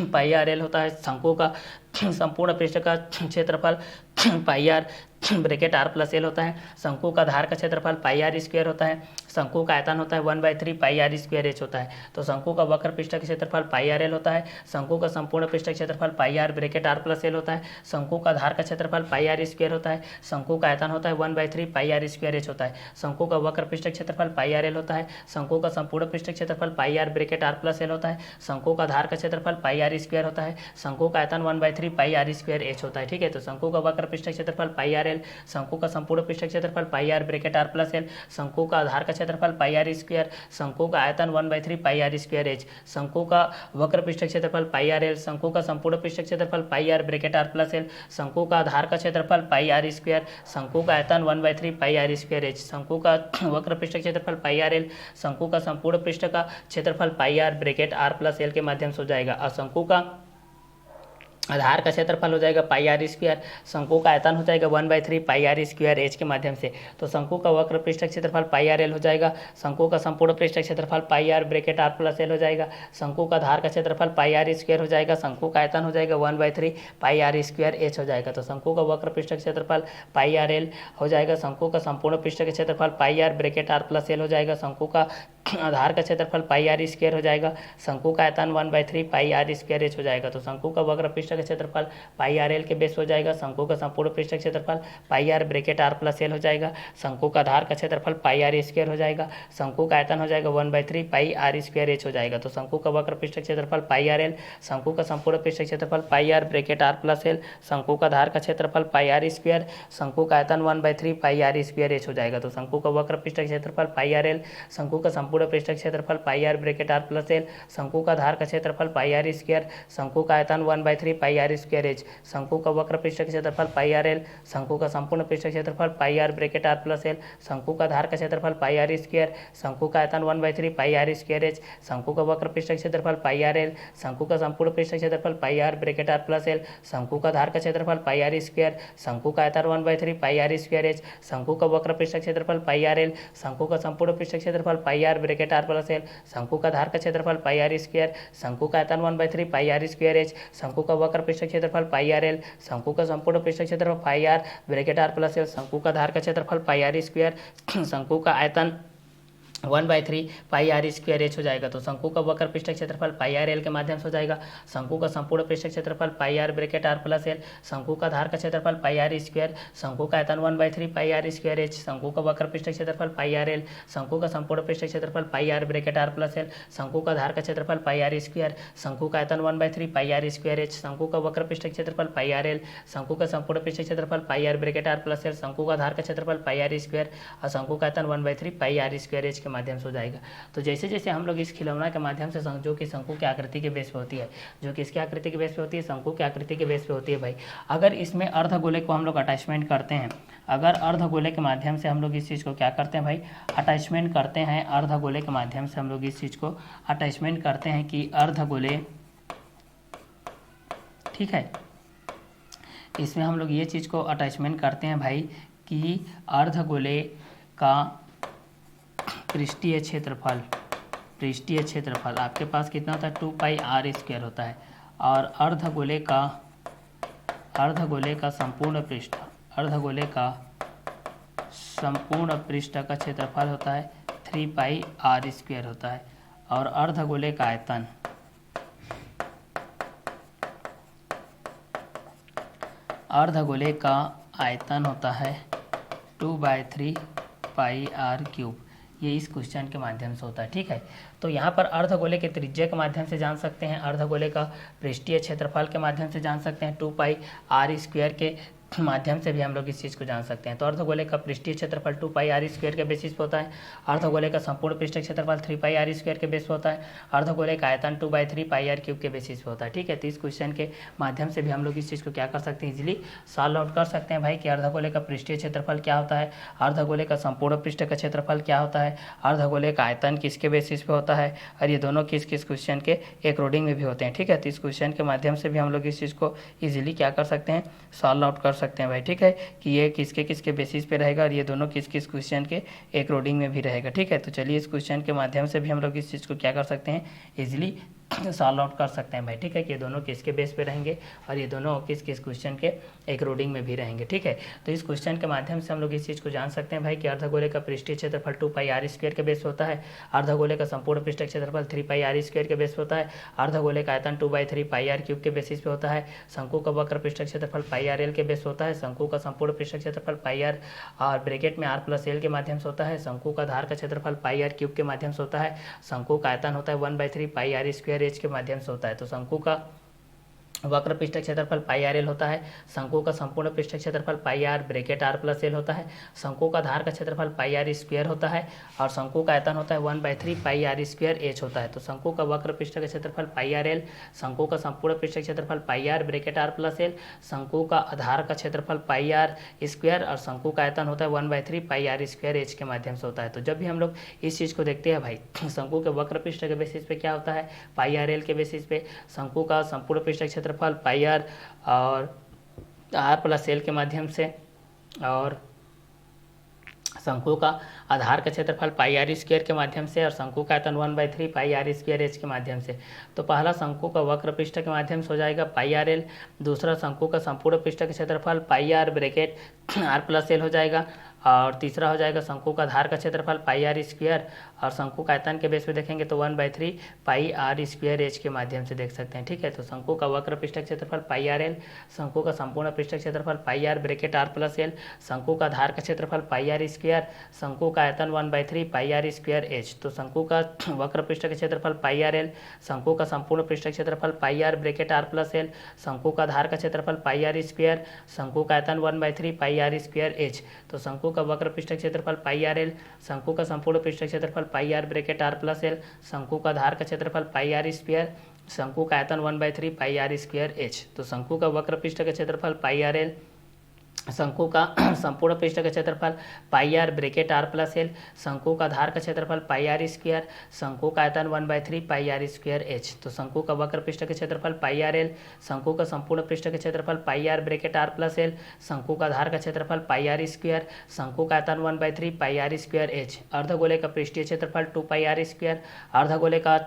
पाई आर एल होता है। शंकु का संपूर्ण पृष्ठ का क्षेत्रफल pi are bracket are plus L होता है। शंकु का धार का क्षेत्रफल पाई आर स्क्वायर होता है। शंकु का आयतन होता है 1/3 पाई आर स्क्वायर एच होता है। तो शंकु का वक्र पृष्ठ का क्षेत्रफल पाई आर एल होता है। शंकु का संपूर्ण पृष्ठ का क्षेत्रफल pi are bracket are plus L होता है। शंकु का धार का क्षेत्रफल पाई आर स्क्वायर होता है। शंकु का आयतन होता है 1/3 पाई आर स्क्वायर एच होता है। शंकु का वक्र पृष्ठ का क्षेत्रफल पाई आर एल होता है। शंकु का संपूर्ण पृष्ठ का क्षेत्रफल pi are bracket are plus L होता है। शंकु का धार का क्षेत्रफल पाई आर स्क्वायर होता है। शंकु का आयतन 1/3 पाई आर स्क्वायर एच होता है। ठीक है, तो शंकु का वक्र पृष्ठ का क्षेत्रफल पाई आर एल, शंकु का संपूर्ण पृष्ठ का क्षेत्रफल pi are bracket are plus L, शंकु का आधार का क्षेत्रफल पाई आर स्क्वायर, शंकु का आयतन 1/3 पाई आर स्क्वायर एच, शंकु का वक्र पृष्ठ का क्षेत्रफल पाई आर एल, शंकु का संपूर्ण पृष्ठ का क्षेत्रफल pi are bracket are plus L, शंकु का आधार का क्षेत्रफल पाई आर स्क्वायर, शंकु का आयतन 1/3 पाई आर स्क्वायर एच, शंकु का वक्र पृष्ठ का क्षेत्रफल पाई आर एल, शंकु का संपूर्ण पृष्ठ का क्षेत्रफल pi are bracket are plus L के माध्यम से हो जाएगा। और शंकु का आधार का क्षेत्रफल हो जाएगा पाई आर स्क्वायर, शंकु का आयतन हो जाएगा 1/3 पाई आर स्क्वायर एच के माध्यम से। तो शंकु का वक्र पृष्ठ का क्षेत्रफल पाई आर एल हो जाएगा। शंकु का संपूर्ण पृष्ठ का क्षेत्रफल pi are bracket are plus L हो जाएगा। शंकु का आधार का क्षेत्रफल पाई आर स्क्वायर हो जाएगा। शंकु का आयतन हो जाएगा 1/3 पाई आर स्क्वायर एच हो जाएगा। तो शंकु का वक्र पृष्ठ का क्षेत्रफल पाई आर एल हो जाएगा। शंकु का संपूर्ण पृष्ठ का क्षेत्रफल pi are bracket are plus L हो जाएगा। शंकु का आधार का क्षेत्रफल पाई आर स्क्वायर हो जाएगा। शंकु का आयतन 1/3 पाई आर स्क्वायर एच हो जाएगा। तो शंकु का वक्र पृष्ठ का क्षेत्रफल पाई आर एल के बेस हो जाएगा। शंकु का संपूर्ण पृष्ठ का क्षेत्रफल pi are bracket are plus L हो जाएगा। शंकु का आधार का क्षेत्रफल पाई आर स्क्वायर हो जाएगा। शंकु का आयतन हो जाएगा 1/3 पाई आर स्क्वायर एच हो जाएगा। तो शंकु का वक्र पृष्ठ का क्षेत्रफल पाई आर एल, शंकु का संपूर्ण पृष्ठ का क्षेत्रफल pi are bracket are plus L, शंकु का आधार का क्षेत्रफल पाई आर स्क्वायर, शंकु का आयतन 1/3 पाई आर स्क्वायर एच हो जाएगा। तो शंकु का वक्र पृष्ठ का क्षेत्रफल पाई आर एल, शंकु का संपूर्ण पृष्ठ का क्षेत्रफल pi are bracket are plus L, शंकु का आधार का क्षेत्रफल पाई आर स्क्वायर, शंकु का आयतन 1/3 पाई आर स्क्वायर एच, शंकु का वक्र पृष्ठ का क्षेत्रफल पाई आर एल, शंकु का संपूर्ण पृष्ठ का क्षेत्रफल pi are bracket are plus L, शंकु का आधार का क्षेत्रफल पाई आर स्क्वायर, शंकु का आयतन 1/3 पाई आर स्क्वायर एच, शंकु का वक्र पृष्ठ का क्षेत्रफल पाई आर एल, शंकु का संपूर्ण पृष्ठ का क्षेत्रफल pi are bracket are plus L, शंकु का आधार का क्षेत्रफल पाई आर स्क्वायर, शंकु का आयतन 1/3 पाई आर स्क्वायर एच, शंकु का वक्र पृष्ठ का क्षेत्रफल पाई आर एल, शंकु का संपूर्ण पृष्ठ का क्षेत्रफल pi are bracket are plus L, शंकु का आधार का क्षेत्रफल पाई आर स्क्वायर, शंकु का आयतन 1/3 पाई आर स्क्वायर एच, शंकु का वक्र पृष्ठ का क्षेत्रफल पाई आर एल, शंकु का संपूर्ण पृष्ठ का क्षेत्रफल pi are bracket are plus L, शंकु का आधार का क्षेत्रफल पाई आर स्क्वायर, शंकु का आयतन 1/3 पाई आर स्क्वायर एच हो जाएगा। तो शंकु का वक्र पृष्ठ क्षेत्रफल पाई आर एल के माध्यम से हो जाएगा, शंकु का संपूर्ण पृष्ठ क्षेत्रफल pi are bracket are plus L, शंकु का आधार का क्षेत्रफल पाई आर स्क्वायर, शंकु का आयतन 1/3 पाई आर स्क्वायर एच, शंकु का वक्र पृष्ठ क्षेत्रफल पाई आर एल, शंकु का संपूर्ण पृष्ठ क्षेत्रफल pi are bracket are plus L, शंकु का आधार का क्षेत्रफल पाई आर स्क्वायर, शंकु का आयतन 1/3 पाई आर स्क्वायर एच, शंकु का वक्र पृष्ठ क्षेत्रफल पाई आर एल, शंकु का संपूर्ण पृष्ठ क्षेत्रफल pi are bracket are plus L, शंकु का आधार का क्षेत्रफल पाई आर स्क्वायर और शंकु का आयतन 1/3 पाई आर स्क्वायर एच के माध्यम से हो जाएगा। तो जैसे जैसे हम लोग इस खिलौना के माध्यम से जो कि शंकु की आकृति के बेस पे होती है, जो कि इसकी आकृति के बेस पे होती है, शंकु की आकृति के बेस पे होती है भाई, अगर इसमें अर्धगोले को हम लोग अटैचमेंट करते हैं, अगर अर्धगोले के माध्यम से हम लोग इस चीज़ को क्या करते हैं भाई, अटैचमेंट करते हैं, अर्धगोले के माध्यम से हम लोग इस चीज़ को अटैचमेंट करते हैं कि अर्धगोले, ठीक है, इसमें हम लोग ये चीज़ को अटैचमेंट करते हैं भाई कि अर्धगोले का पृष्ठीय क्षेत्रफल आपके पास कितना होता है, 2 पाई आर स्क्वायर होता है, और अर्धगोले का संपूर्ण पृष्ठ का क्षेत्रफल होता है 3 पाई आर स्क्वायर होता है, और अर्धगोले का आयतन होता है 2/3 पाई आर क्यूब। ये इस क्वेश्चन के माध्यम से होता है, ठीक है। तो यहाँ पर अर्धगोले के त्रिज्या के माध्यम से जान सकते हैं, अर्धगोले का पृष्ठीय क्षेत्रफल के माध्यम से जान सकते हैं, 2 पाई आर स्क्वायर के माध्यम से भी हम लोग इस चीज़ को जान सकते हैं। तो अर्धगोले का पृष्ठीय क्षेत्रफल 2 पाई आर स्क्वायर के बेसिस पे होता है, अर्धगोले का संपूर्ण पृष्ठ क्षेत्रफल 3 पाई आर स्क्वायर के बेस पे होता है, अर्धगोले का आयतन 2/3 पाई आर क्यूब के बेसिस पे होता है, ठीक है। तो इस क्वेश्चन के माध्यम से भी हम लोग इस चीज़ को क्या कर सकते हैं, इजीली सॉल्व आउट कर सकते हैं भाई कि अर्धगोले का पृष्ठीय क्षेत्रफल क्या होता है, अर्धगोले का संपूर्ण पृष्ठ का क्षेत्रफल क्या होता है, अर्धगोले का आयतन किसके बेसिस पे होता है, और ये दोनों किस किस क्वेश्चन के अकॉर्डिंग में भी होते हैं, ठीक है। तो इस क्वेश्चन के माध्यम से भी हम लोग इस चीज़ को ईजिली क्या कर सकते हैं, सॉल्व आउट कर सकते हैं भाई, ठीक है, कि ये किसके किसके बेसिस पे रहेगा और ये दोनों किस किस क्वेश्चन के अकॉर्डिंग में भी रहेगा, ठीक है। तो चलिए इस क्वेश्चन के माध्यम से भी हम लोग इस चीज़ को क्या कर सकते हैं, इजीली सॉल्व आउट कर सकते हैं भाई, ठीक है, कि ये दोनों किसके बेस पे रहेंगे और ये दोनों किस किस क्वेश्चन के अकॉर्डिंग में भी रहेंगे, ठीक है। तो इस क्वेश्चन के माध्यम से हम लोग इस चीज़ को जान सकते हैं भाई कि अर्धगोले का पृष्ठीय क्षेत्रफल 2 पाई आर स्क्वायर के बेस होता है, अर्धगोले का संपूर्ण पृष्ठ क्षेत्रफल 3 पाई आर स्क्वायर के बेस होता है, अर्धगोले का आयतन 2/3 पाई आर क्यूब के बेसिस पे होता है, शंकु का वक्र पृष्ठ क्षेत्रफल पाई आर एल के बेस होता है, शंकु का संपूर्ण पृष्ठ क्षेत्रफल पाई आर और ब्रैकेट में आर प्लस एल के माध्यम से होता है, शंकु का आधार का क्षेत्रफल पाई आर क्यूब के माध्यम से होता है, शंकु का आयतन होता है 1/3 पाई आर स्क्वायर एच के माध्यम से होता है। तो शंकु का वक्र पृष्ठ क्षेत्रफल पाई आर एल होता है, शंकु का संपूर्ण पृष्ठ क्षेत्रफल pi are bracket are plus L होता है, शंकु का आधार का क्षेत्रफल पाई आर स्क्वायर होता है, और शंकु का आयतन होता है 1/3 पाई आर स्क्वायर एच होता है। तो शंकु का वक्र पृष्ठ का क्षेत्रफल पाई आर एल, शंकु का संपूर्ण पृष्ठ क्षेत्रफल pi are bracket are plus L, शंकु का आधार का क्षेत्रफल पाई आर स्क्वायर, और शंकु का आयतन होता है 1/3 पाई आर स्क्वायर एच के माध्यम से होता है। तो जब भी हम लोग इस चीज़ को देखते हैं भाई, शंकु के वक्र पृष्ठ के बेसिस पे क्या होता है, पाई आर एल के बेसिस पे, शंकु का संपूर्ण पृष्ठ क्षेत्रफल पाई आर और आर प्लस एल के माध्यम से, और शंकु का आधार का क्षेत्रफल पाई आर स्क्वायर के माध्यम से, और शंकु का आयतन 1/3 पाई आर स्क्वायर एच के माध्यम से। तो पहला शंकु का वक्र पृष्ठ के माध्यम से हो जाएगा पाई आर एल, दूसरा शंकु का संपूर्ण पृष्ठ का क्षेत्रफल pi are bracket are plus L हो जाएगा, और तीसरा हो जाएगा शंकु का आधार का क्षेत्रफल पाई आर स्क्वायर, और शंकु का आयतन के बेस पे देखेंगे तो 1/3 पाई आर स्क्वायर एच के माध्यम से देख सकते हैं, ठीक है। तो शंकु का वक्र पृष्ठ क्षेत्रफल पाई आर एल, शंकु का संपूर्ण पृष्ठ क्षेत्रफल pi are bracket are plus L, शंकु का आधार का क्षेत्रफल पाई आर स्क्वायर, शंकु का आयतन 1/3 पाई आर स्क्वायर एच। तो शंकु का वक्र पृष्ठ का क्षेत्रफल पाई आर एल, शंकु का संपूर्ण पृष्ठ क्षेत्रफल pi are bracket are plus L, शंकु का आधार का क्षेत्रफल पाई आर स्क्वायर, शंकु का आयतन 1/3 पाई आर स्क्वायर एच। तो शंकु का वक्र पृष्ठ क्षेत्रफल पाई आर एल, शंकु का संपूर्ण पृष्ठ क्षेत्रफल pi are bracket are plus L, शंकु का आधार का क्षेत्रफल पाई आर स्क्वायर, शंकु का आयतन 1/3 पाई आर स्क्वायर एच। तो शंकु का वक्र पृष्ठ का क्षेत्रफल पाई आर एल, शंकु का संपूर्ण पृष्ठ का क्षेत्रफल pi are bracket are plus L, शंकु का आधार का क्षेत्रफल पाई आर स्क्वायर, शंकु का आयतन 1/3 पाई आर स्क्वायर एच। तो शंकु का वक्र पृष्ठ के क्षेत्रफल पाई आर एल, शंकु का संपूर्ण पृष्ठ के क्षेत्रफल pi are bracket are plus L, शंकु का आधार का क्षेत्रफल पाई आर स्क्वायर, शंकु का आयतन 1/3 पाई आर स्क्वायर एच। अर्धगोले का पृष्ठीय क्षेत्रफल 2 पाई आर स्क्वायर, अर्धगोले का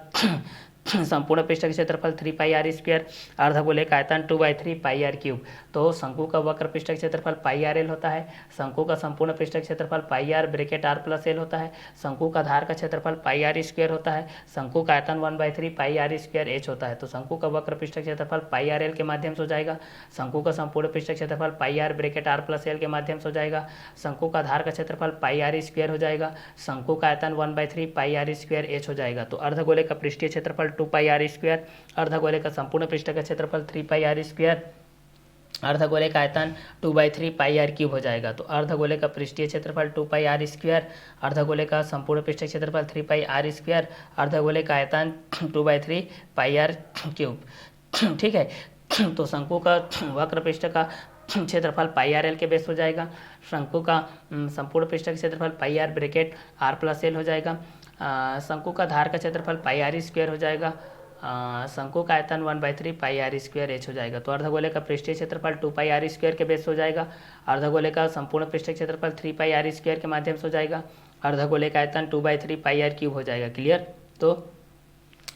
संपूर्ण पृष्ठ के क्षेत्रफल 3 पाई आर स्क्वायर, अर्धगोले का आयतन 2/3 पाई आर क्यूब। तो शंकु का वक्र पृष्ठ का क्षेत्रफल पाई आर एल होता है, शंकु का संपूर्ण पृष्ठ का क्षेत्रफल pi are bracket are plus L होता है, शंकु का आधार का क्षेत्रफल पाई आर स्क्वायर होता है, शंकु का आयतन 1/3 पाई आर स्क्वायर एच होता है। तो शंकु का वक्र पृष्ठ का क्षेत्रफल पाई आर एल के माध्यम से हो जाएगा, शंकु का संपूर्ण पृष्ठ का क्षेत्रफल pi are bracket are plus L के माध्यम से हो जाएगा, शंकु का आधार का क्षेत्रफल पाई आर स्क्वायर हो जाएगा, शंकु का आयतन 1/3 पाई आर स्क्वायर एच हो जाएगा। तो अर्धगोले का पृष्ठीय क्षेत्रफल 2 पाई आर स्क्वायर, अर्धगोले का संपूर्ण पृष्ठ का क्षेत्रफल 3 पाई आर स्क्वायर, अर्धगोले का आयतन 2/3 पाई आर क्यूब हो जाएगा। तो अर्धगोले का पृष्ठीय क्षेत्रफल 2 पाई आर स्क्वायर, अर्धगोले का संपूर्ण पृष्ठ क्षेत्रफल 3 पाई आर स्क्वायर, अर्धगोले का आयतन 2/3 पाई आर क्यूब। ठीक है, तो शंकु का वक्र पृष्ठ का क्षेत्रफल पाई आर एल के बेस हो जाएगा, शंकु का संपूर्ण पृष्ठ का क्षेत्रफल pi are bracket are plus L हो जाएगा, शंकु का आधार का क्षेत्रफल पाई आर स्क्वायर हो जाएगा, शंकु का आयतन 1/3 पाई आर स्क्वायर एच हो जाएगा। तो अर्धगोले का पृष्ठीय क्षेत्रफल 2 पाई आर स्क्वायर के बेस हो जाएगा, अर्धगोले का संपूर्ण पृष्ठ क्षेत्रफल 3 पाई आर स्क्वायर के माध्यम से हो जाएगा, अर्धगोले का आयतन 2/3 पाई आर क्यूब हो जाएगा। क्लियर। तो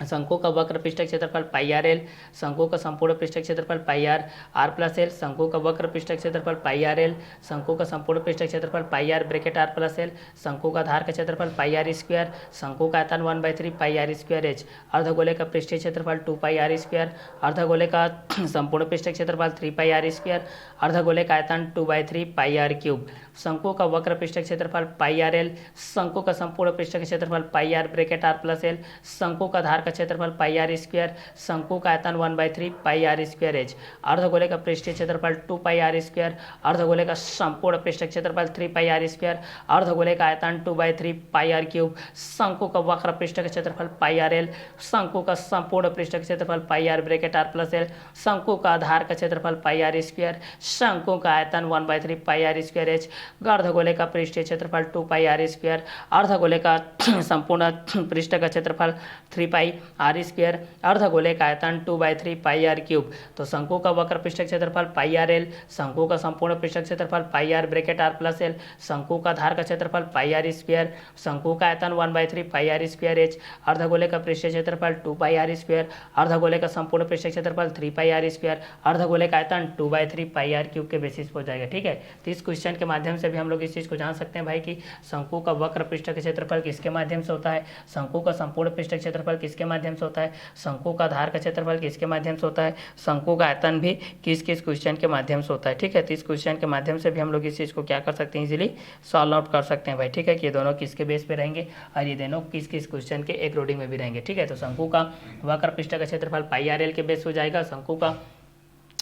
शंकु का वक्र पृष्ठ क्षेत्रफल पाई आर एल, शंकु का संपूर्ण पृष्ठ क्षेत्रफल pi are are plus L, शंकु का वक्र पृष्ठ क्षेत्रफल पाई आर एल, शंकु का संपूर्ण पृष्ठ क्षेत्रफल pi are bracket are plus L, शंकु का आधार का क्षेत्रफल पाई आर स्क्वायर, शंकु का आयतन 1/3 पाई आर स्क्वायर एच। अर्धगोले का पृष्ठीय क्षेत्रफल 2 पाई आर स्क्वायर, अर्धगोले का संपूर्ण पृष्ठ क्षेत्रफल 3 पाई आर स्क्वायर, अर्धगोले का आयतन 2/3 पाई आर क्यूब। शंकु का वक्र पृष्ठ क्षेत्रफल पाई आर एल, शंकु का संपूर्ण पृष्ठ क्षेत्रफल pi are bracket are plus L, शंकु का आधार क्षेत्रफल पाई आर स्क्वायर, शंकु का आयतन 1/3 पाई आर स्क्वायर एच। अर्धगोले का पृष्ठीय क्षेत्रफल 2 पाई आर स्क्वायर, अर्धगोले का संपूर्ण पृष्ठ क्षेत्रफल 3 पाई आर स्क्वायर, अर्धगोले का आयतन 2/3 पाई आर क्यूब। शंकु का वक्र पृष्ठ का क्षेत्रफल पाई आर एल, शंकु का संपूर्ण पृष्ठ का क्षेत्रफल pi are bracket are plus L, शंकु का आधार का क्षेत्रफल पाई आर स्क्वायर, शंकु का आयतन 1/3 पाई आर स्क्वायर एच। अर्धगोले का पृष्ठीय क्षेत्रफल 2 पाई आर स्क्वायर, अर्धगोले का संपूर्ण पृष्ठ का क्षेत्रफल 3 पाई आर स्क्वायर, अर्धगोले का आयतन 2/3 पाई आर क्यूब। तो शंकु का वक्र पृष्ठ क्षेत्रफल पाई आर एल, शंकु का संपूर्ण पृष्ठ क्षेत्रफल pi are bracket are plus L, शंकु का आधार का क्षेत्रफल पाई आर स्क्वायर, शंकु का आयतन 1/3 पाई आर स्क्वायर एच। अर्धगोले का पृष्ठ क्षेत्रफल 2 पाई आर स्क्वायर, अर्धगोले का संपूर्ण पृष्ठ क्षेत्रफल 3 पाई आर स्क्वायर, अर्धगोले का आयतन 2/3 पाई आर क्यूब के बेसिस पर हो जाएगा। ठीक है, तो इस क्वेश्चन के माध्यम से भी हम लोग इस चीज़ को जान सकते हैं भाई कि शंकु का वक्र पृष्ठ का क्षेत्रफल किसके माध्यम से होता है, शंकु का संपूर्ण पृष्ठ क्षेत्रफल किसके माध्यम से होता है, शंकु का आधार का क्षेत्रफल किसके माध्यम से होता है, शंकु का आयतन भी किस किस क्वेश्चन के माध्यम से होता है। ठीक है, तो इस क्वेश्चन के माध्यम से भी हम लोग इस चीज़ को क्या कर सकते हैं, इजीली सॉल्व आउट कर सकते हैं भाई। ठीक है, कि ये दोनों किसके बेस पे रहेंगे और ये दोनों किस किस क्वेश्चन के अकॉर्डिंग में भी रहेंगे। ठीक है, तो शंकु का वक्र पृष्ठ का क्षेत्रफल पाई आर एल के बेस हो जाएगा, शंकु का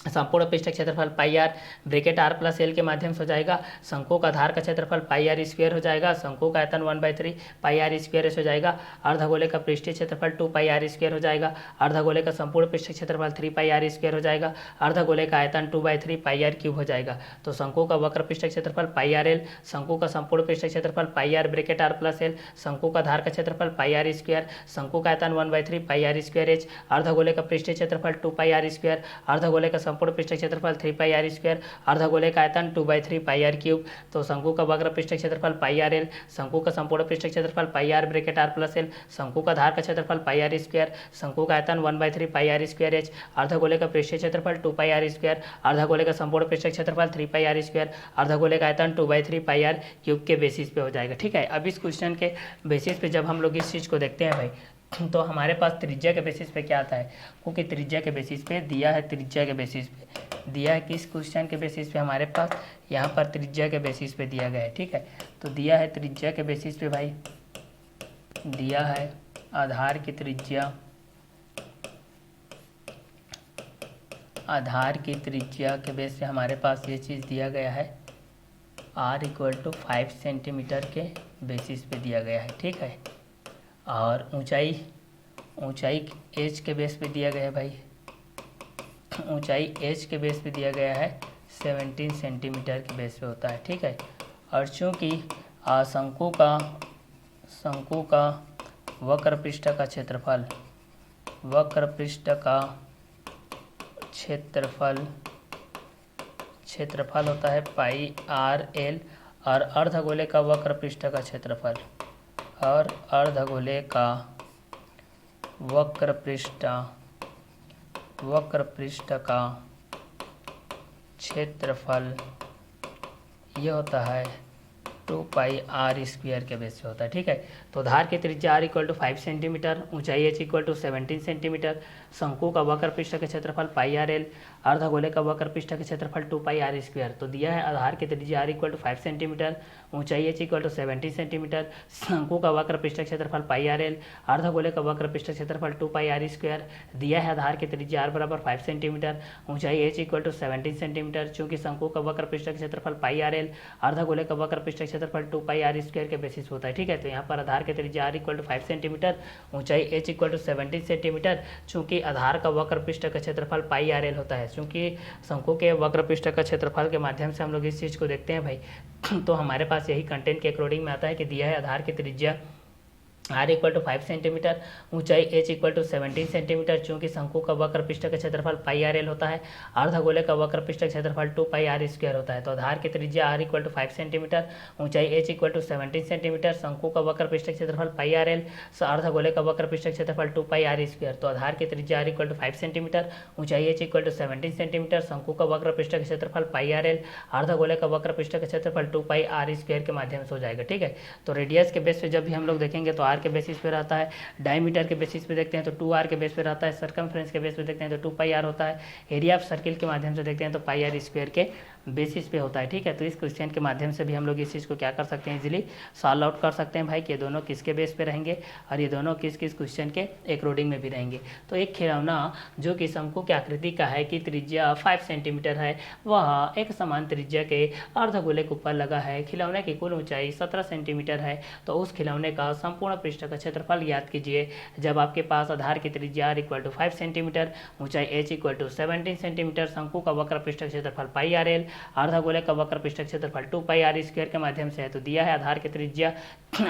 संपूर्ण पृष्ठ क्षेत्रफल pi are bracket are plus L के माध्यम से हो जाएगा, शंकु का आधार का क्षेत्रफल पाई आर स्क्वायर हो जाएगा, शंकु का आयतन 1/3 पाई आर स्क्वायर हो जाएगा, अर्धगोले का पृष्ठीय क्षेत्रफल 2 पाई आर स्क्वायर हो जाएगा, अर्धगोले का संपूर्ण पृष्ठ क्षेत्रफल 3 पाई आर स्क्वायर हो जाएगा, अर्धगोले का आयतन 2/3 पाई आर क्यूब हो जाएगा। तो शंकु का वक्र पृष्ठ क्षेत्रफल पाई आर एल, शंकु का संपूर्ण पृष्ठ क्षेत्रफल pi are bracket are plus L, शंकु का आधार का क्षेत्रफल पाई आर स्क्वायर, शंकु का आयतन 1/3 पाई आर स्क्वायर एच। अर्धगोले का पृष्ठीय क्षेत्रफल 2 पाई आर स्क्वायर, अर्धगोले का संपूर्ण पृष्ठ क्षेत्रफल 3 पाई आर स्क्वायर, अर्धगोले का आयतन 2/3 पाई आर क्यूब। तो शंकु का वक्र पृष्ठ क्षेत्रफल पाई आर एल, शंकु का संपूर्ण पृष्ठ क्षेत्रफल pi are bracket are plus L, शंकु का आधार का क्षेत्रफल पाई आर स्क्वायर, शंकु का आयतन 1/3 पाई आर स्क्वायर एच। अर्धगोले का पृष्ठीय क्षेत्रफल 2 पाई आर स्क्वायर, अर्धगोले का संपूर्ण पृष्ठ क्षेत्रफल 3 पाई आर स्क्वायर, अर्धगोले का आयतन 2/3 पाई आर क्यूब के बेसिस पे हो जाएगा। ठीक है, अब इस क्वेश्चन के बेसिस पे जब हम लोग इस चीज़ को देखते हैं भाई, तो हमारे पास त्रिज्या के बेसिस पे क्या आता है, क्योंकि त्रिज्या के बेसिस पे दिया है, त्रिज्या के बेसिस पे दिया है, किस क्वेश्चन के बेसिस पे हमारे पास यहाँ पर त्रिज्या के बेसिस पे दिया गया है। ठीक है, तो दिया है त्रिज्या के बेसिस पे भाई, दिया है आधार की त्रिज्या, आधार की त्रिज्या के बेस पे हमारे पास ये चीज़ दिया गया है, r = 5 सेंटीमीटर के बेसिस पे दिया गया है। ठीक है, और ऊंचाई ऊंचाई h के बेस पे दिया गया है भाई, ऊंचाई h के बेस पे दिया गया है 17 सेंटीमीटर के बेस पे होता है, ठीक है। और चूँकि शंकु का वक्र पृष्ठ का क्षेत्रफल होता है पाई आर एल, और अर्धगोले का वक्र पृष्ठ का क्षेत्रफल ये होता है 2 पाई आर स्क्वायर के बेस पे होता है, ठीक है। तो धार की त्रिज्या r इक्वल टू 5 सेंटीमीटर, ऊंचाई h इक्वल टू 17 सेंटीमीटर, शंकु का वक्र पृष्ठ का क्षेत्रफल पाई आर एल, अर्धगोले का वक्र पृष्ठ का क्षेत्रफल 2 पाई आर स्क्वायर। तो दिया है आधार की त्रिज्या r इक्वल टू 5 सेंटीमीटर, ऊंचाई h इक्वल टू 17 सेंटीमीटर, शंकु का वक्र पृष्ठ का क्षेत्रफल पाई आर एल, अर्धगोले का वक्र पृष्ठ का क्षेत्रफल 2 पाई आर स्क्वायर। दिया है आधार की त्रिज्या r बराबर 5 सेंटीमीटर, ऊंचाई h इक्वल टू 17 सेंटीमीटर, चूंकि शंकु का वक्र पृष्ठ का क्षेत्रफल पाई आर एल, अर्धगोले का वक्र पृष्ठ का क्षेत्रफल 2 पाई आर स्क्वायर के बेसिस होता है, ठीक है। तो यहाँ पर आधार की त्रिज्या r इक्वल टू 5 सेंटीमीटर, ऊंचाई h इक्वल टू 17 सेंटीमीटर, चूंकि आधार का वक्र पृष्ठ का क्षेत्रफल पाई आर एल होता है। चूंकि शंकु के वक्र पृष्ठ का क्षेत्रफल के माध्यम से हम लोग इस चीज़ को देखते हैं भाई तो हमारे पास यही कंटेंट के अकॉर्डिंग में आता है कि दिया है आधार की त्रिज्या r इक्वल टू 5 सेंटीमीटर, ऊंचाई h इक्वल टू 17 सेंटीमीटर, चूंकि शंकु का वक्र पृष्ठ का क्षेत्रफल पाई आर एल होता है, अर्धगोले का वक्र पृष्ठ का क्षेत्रफल 2 पाई आर स्क्वायर होता है। तो आधार की त्रिज्या r इक्वल टू 5 सेंटीमीटर, ऊंचाई h इक्वल टू 17 सेंटीमीटर, शंकु का वक्र पृष्ठ का क्षेत्रफल पाई आर एल, अर्धगोले का वक्र पृष्ठ का क्षेत्रफल 2 पाई आर स्क्वायर। तो आधार की त्रिज्या r इक्वल टू 5 सेंटीमीटर, ऊंचाई h इक्वल टू 17 सेंटीमीटर, शंकु का वक्र पृष्ठ का क्षेत्रफल पाई आर एल, अर्धगोले का वक्र पृष्ठ का क्षेत्रफल 2 पाई आर स्क्वायर के माध्यम से हो जाएगा, ठीक है। तो रेडियस के बेस पे जब भी हम लोग देखेंगे तो r के बेसिस पे रहता है, डायमीटर के बेसिस पे देखते हैं तो 2r के बेस पे रहता है, सर्कमफ्रेंस के बेस पे देखते हैं तो 2 पाई आर होता है, एरिया ऑफ सर्किल के माध्यम से देखते हैं तो पाई आर स्क्वायर के बेसिस पे होता है, ठीक है। तो इस क्वेश्चन के माध्यम से भी हम लोग इस चीज़ को क्या कर सकते हैं, इजीली सॉल्व आउट कर सकते हैं भाई कि ये दोनों किसके बेस पे रहेंगे और ये दोनों किस किस क्वेश्चन के अकॉर्डिंग में भी रहेंगे। तो एक खिलौना जो कि शंकु की आकृति का है कि त्रिज्या 5 सेंटीमीटर है, वह एक समान त्रिज्या के अर्धगोले के ऊपर लगा है। खिलौने की कुल ऊंचाई 17 सेंटीमीटर है। तो उस खिलौने का संपूर्ण पृष्ठ का क्षेत्रफल याद कीजिए जब आपके पास आधार की त्रिज्या r इक्वल टू 5 सेंटीमीटर, ऊंचाई h इक्वल टू 17 सेंटीमीटर, शंकु का वक्र पृष्ठ का क्षेत्रफल पाई आर एल, अर्धगोले का वक्र पृष्ठ क्षेत्रफल 2 पाई आर स्क्वायर के माध्यम से है। तो दिया है आधार की त्रिज्या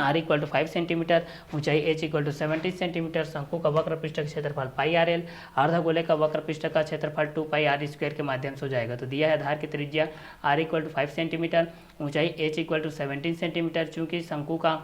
r इक्वल टू 5 सेंटीमीटर, ऊंचाई h इक्वल टू 17 सेंटीमीटर, शंकु का वक्र पृष्ठ का क्षेत्रफल पाई आर एल, अर्धगोले का वक्र पृष्ठ का क्षेत्रफल 2 पाई आर स्क्वायर के माध्यम से हो जाएगा। तो दिया है आधार की त्रिज्या r इक्वल टू 5 सेंटीमीटर, ऊंचाई h इक्वल टू 17 सेंटीमीटर, चूंकि शंकु का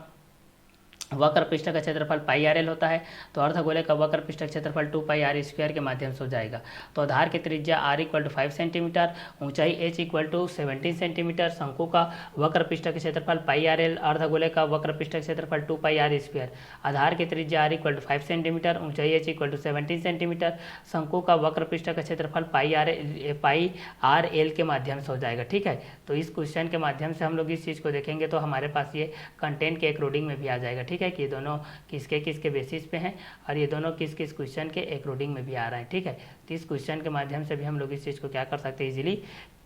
वक्र पृष्ठ का क्षेत्रफल पाई आर एल होता है तो अर्धगोले का वक्र पृष्ठ का क्षेत्रफल 2 पाई आर स्क्वायर के माध्यम से हो जाएगा। तो आधार की त्रिज्या r इक्वल टू 5 सेंटीमीटर, ऊंचाई h इक्वल टू 17 सेंटीमीटर, शंकु का वक्र पृष्ठ का क्षेत्रफल पाई आर एल, अर्धगोले का वक्र पृष्ठ का क्षेत्रफल 2 पाई आर स्क्वायर। आधार की त्रिज्या r इक्वल टू 5 सेंटीमीटर, ऊंचाई h इक्वल टू 17 सेंटीमीटर, शंकु का वक्र पृष्ठ का क्षेत्रफल पाई आर एल के माध्यम से हो जाएगा, ठीक है। तो इस क्वेश्चन के माध्यम से हम लोग इस चीज़ को देखेंगे तो हमारे पास ये कंटेंट के अकॉर्डिंग में भी आ जाएगा, ठीक है, कि ये दोनों किसके किसके बेसिस पे हैं और ये दोनों किस किस क्वेश्चन के अकॉर्डिंग में भी आ रहा है, ठीक है। तो इस क्वेश्चन के माध्यम से भी हम लोग इस चीज़ को क्या कर सकते हैं, इजीली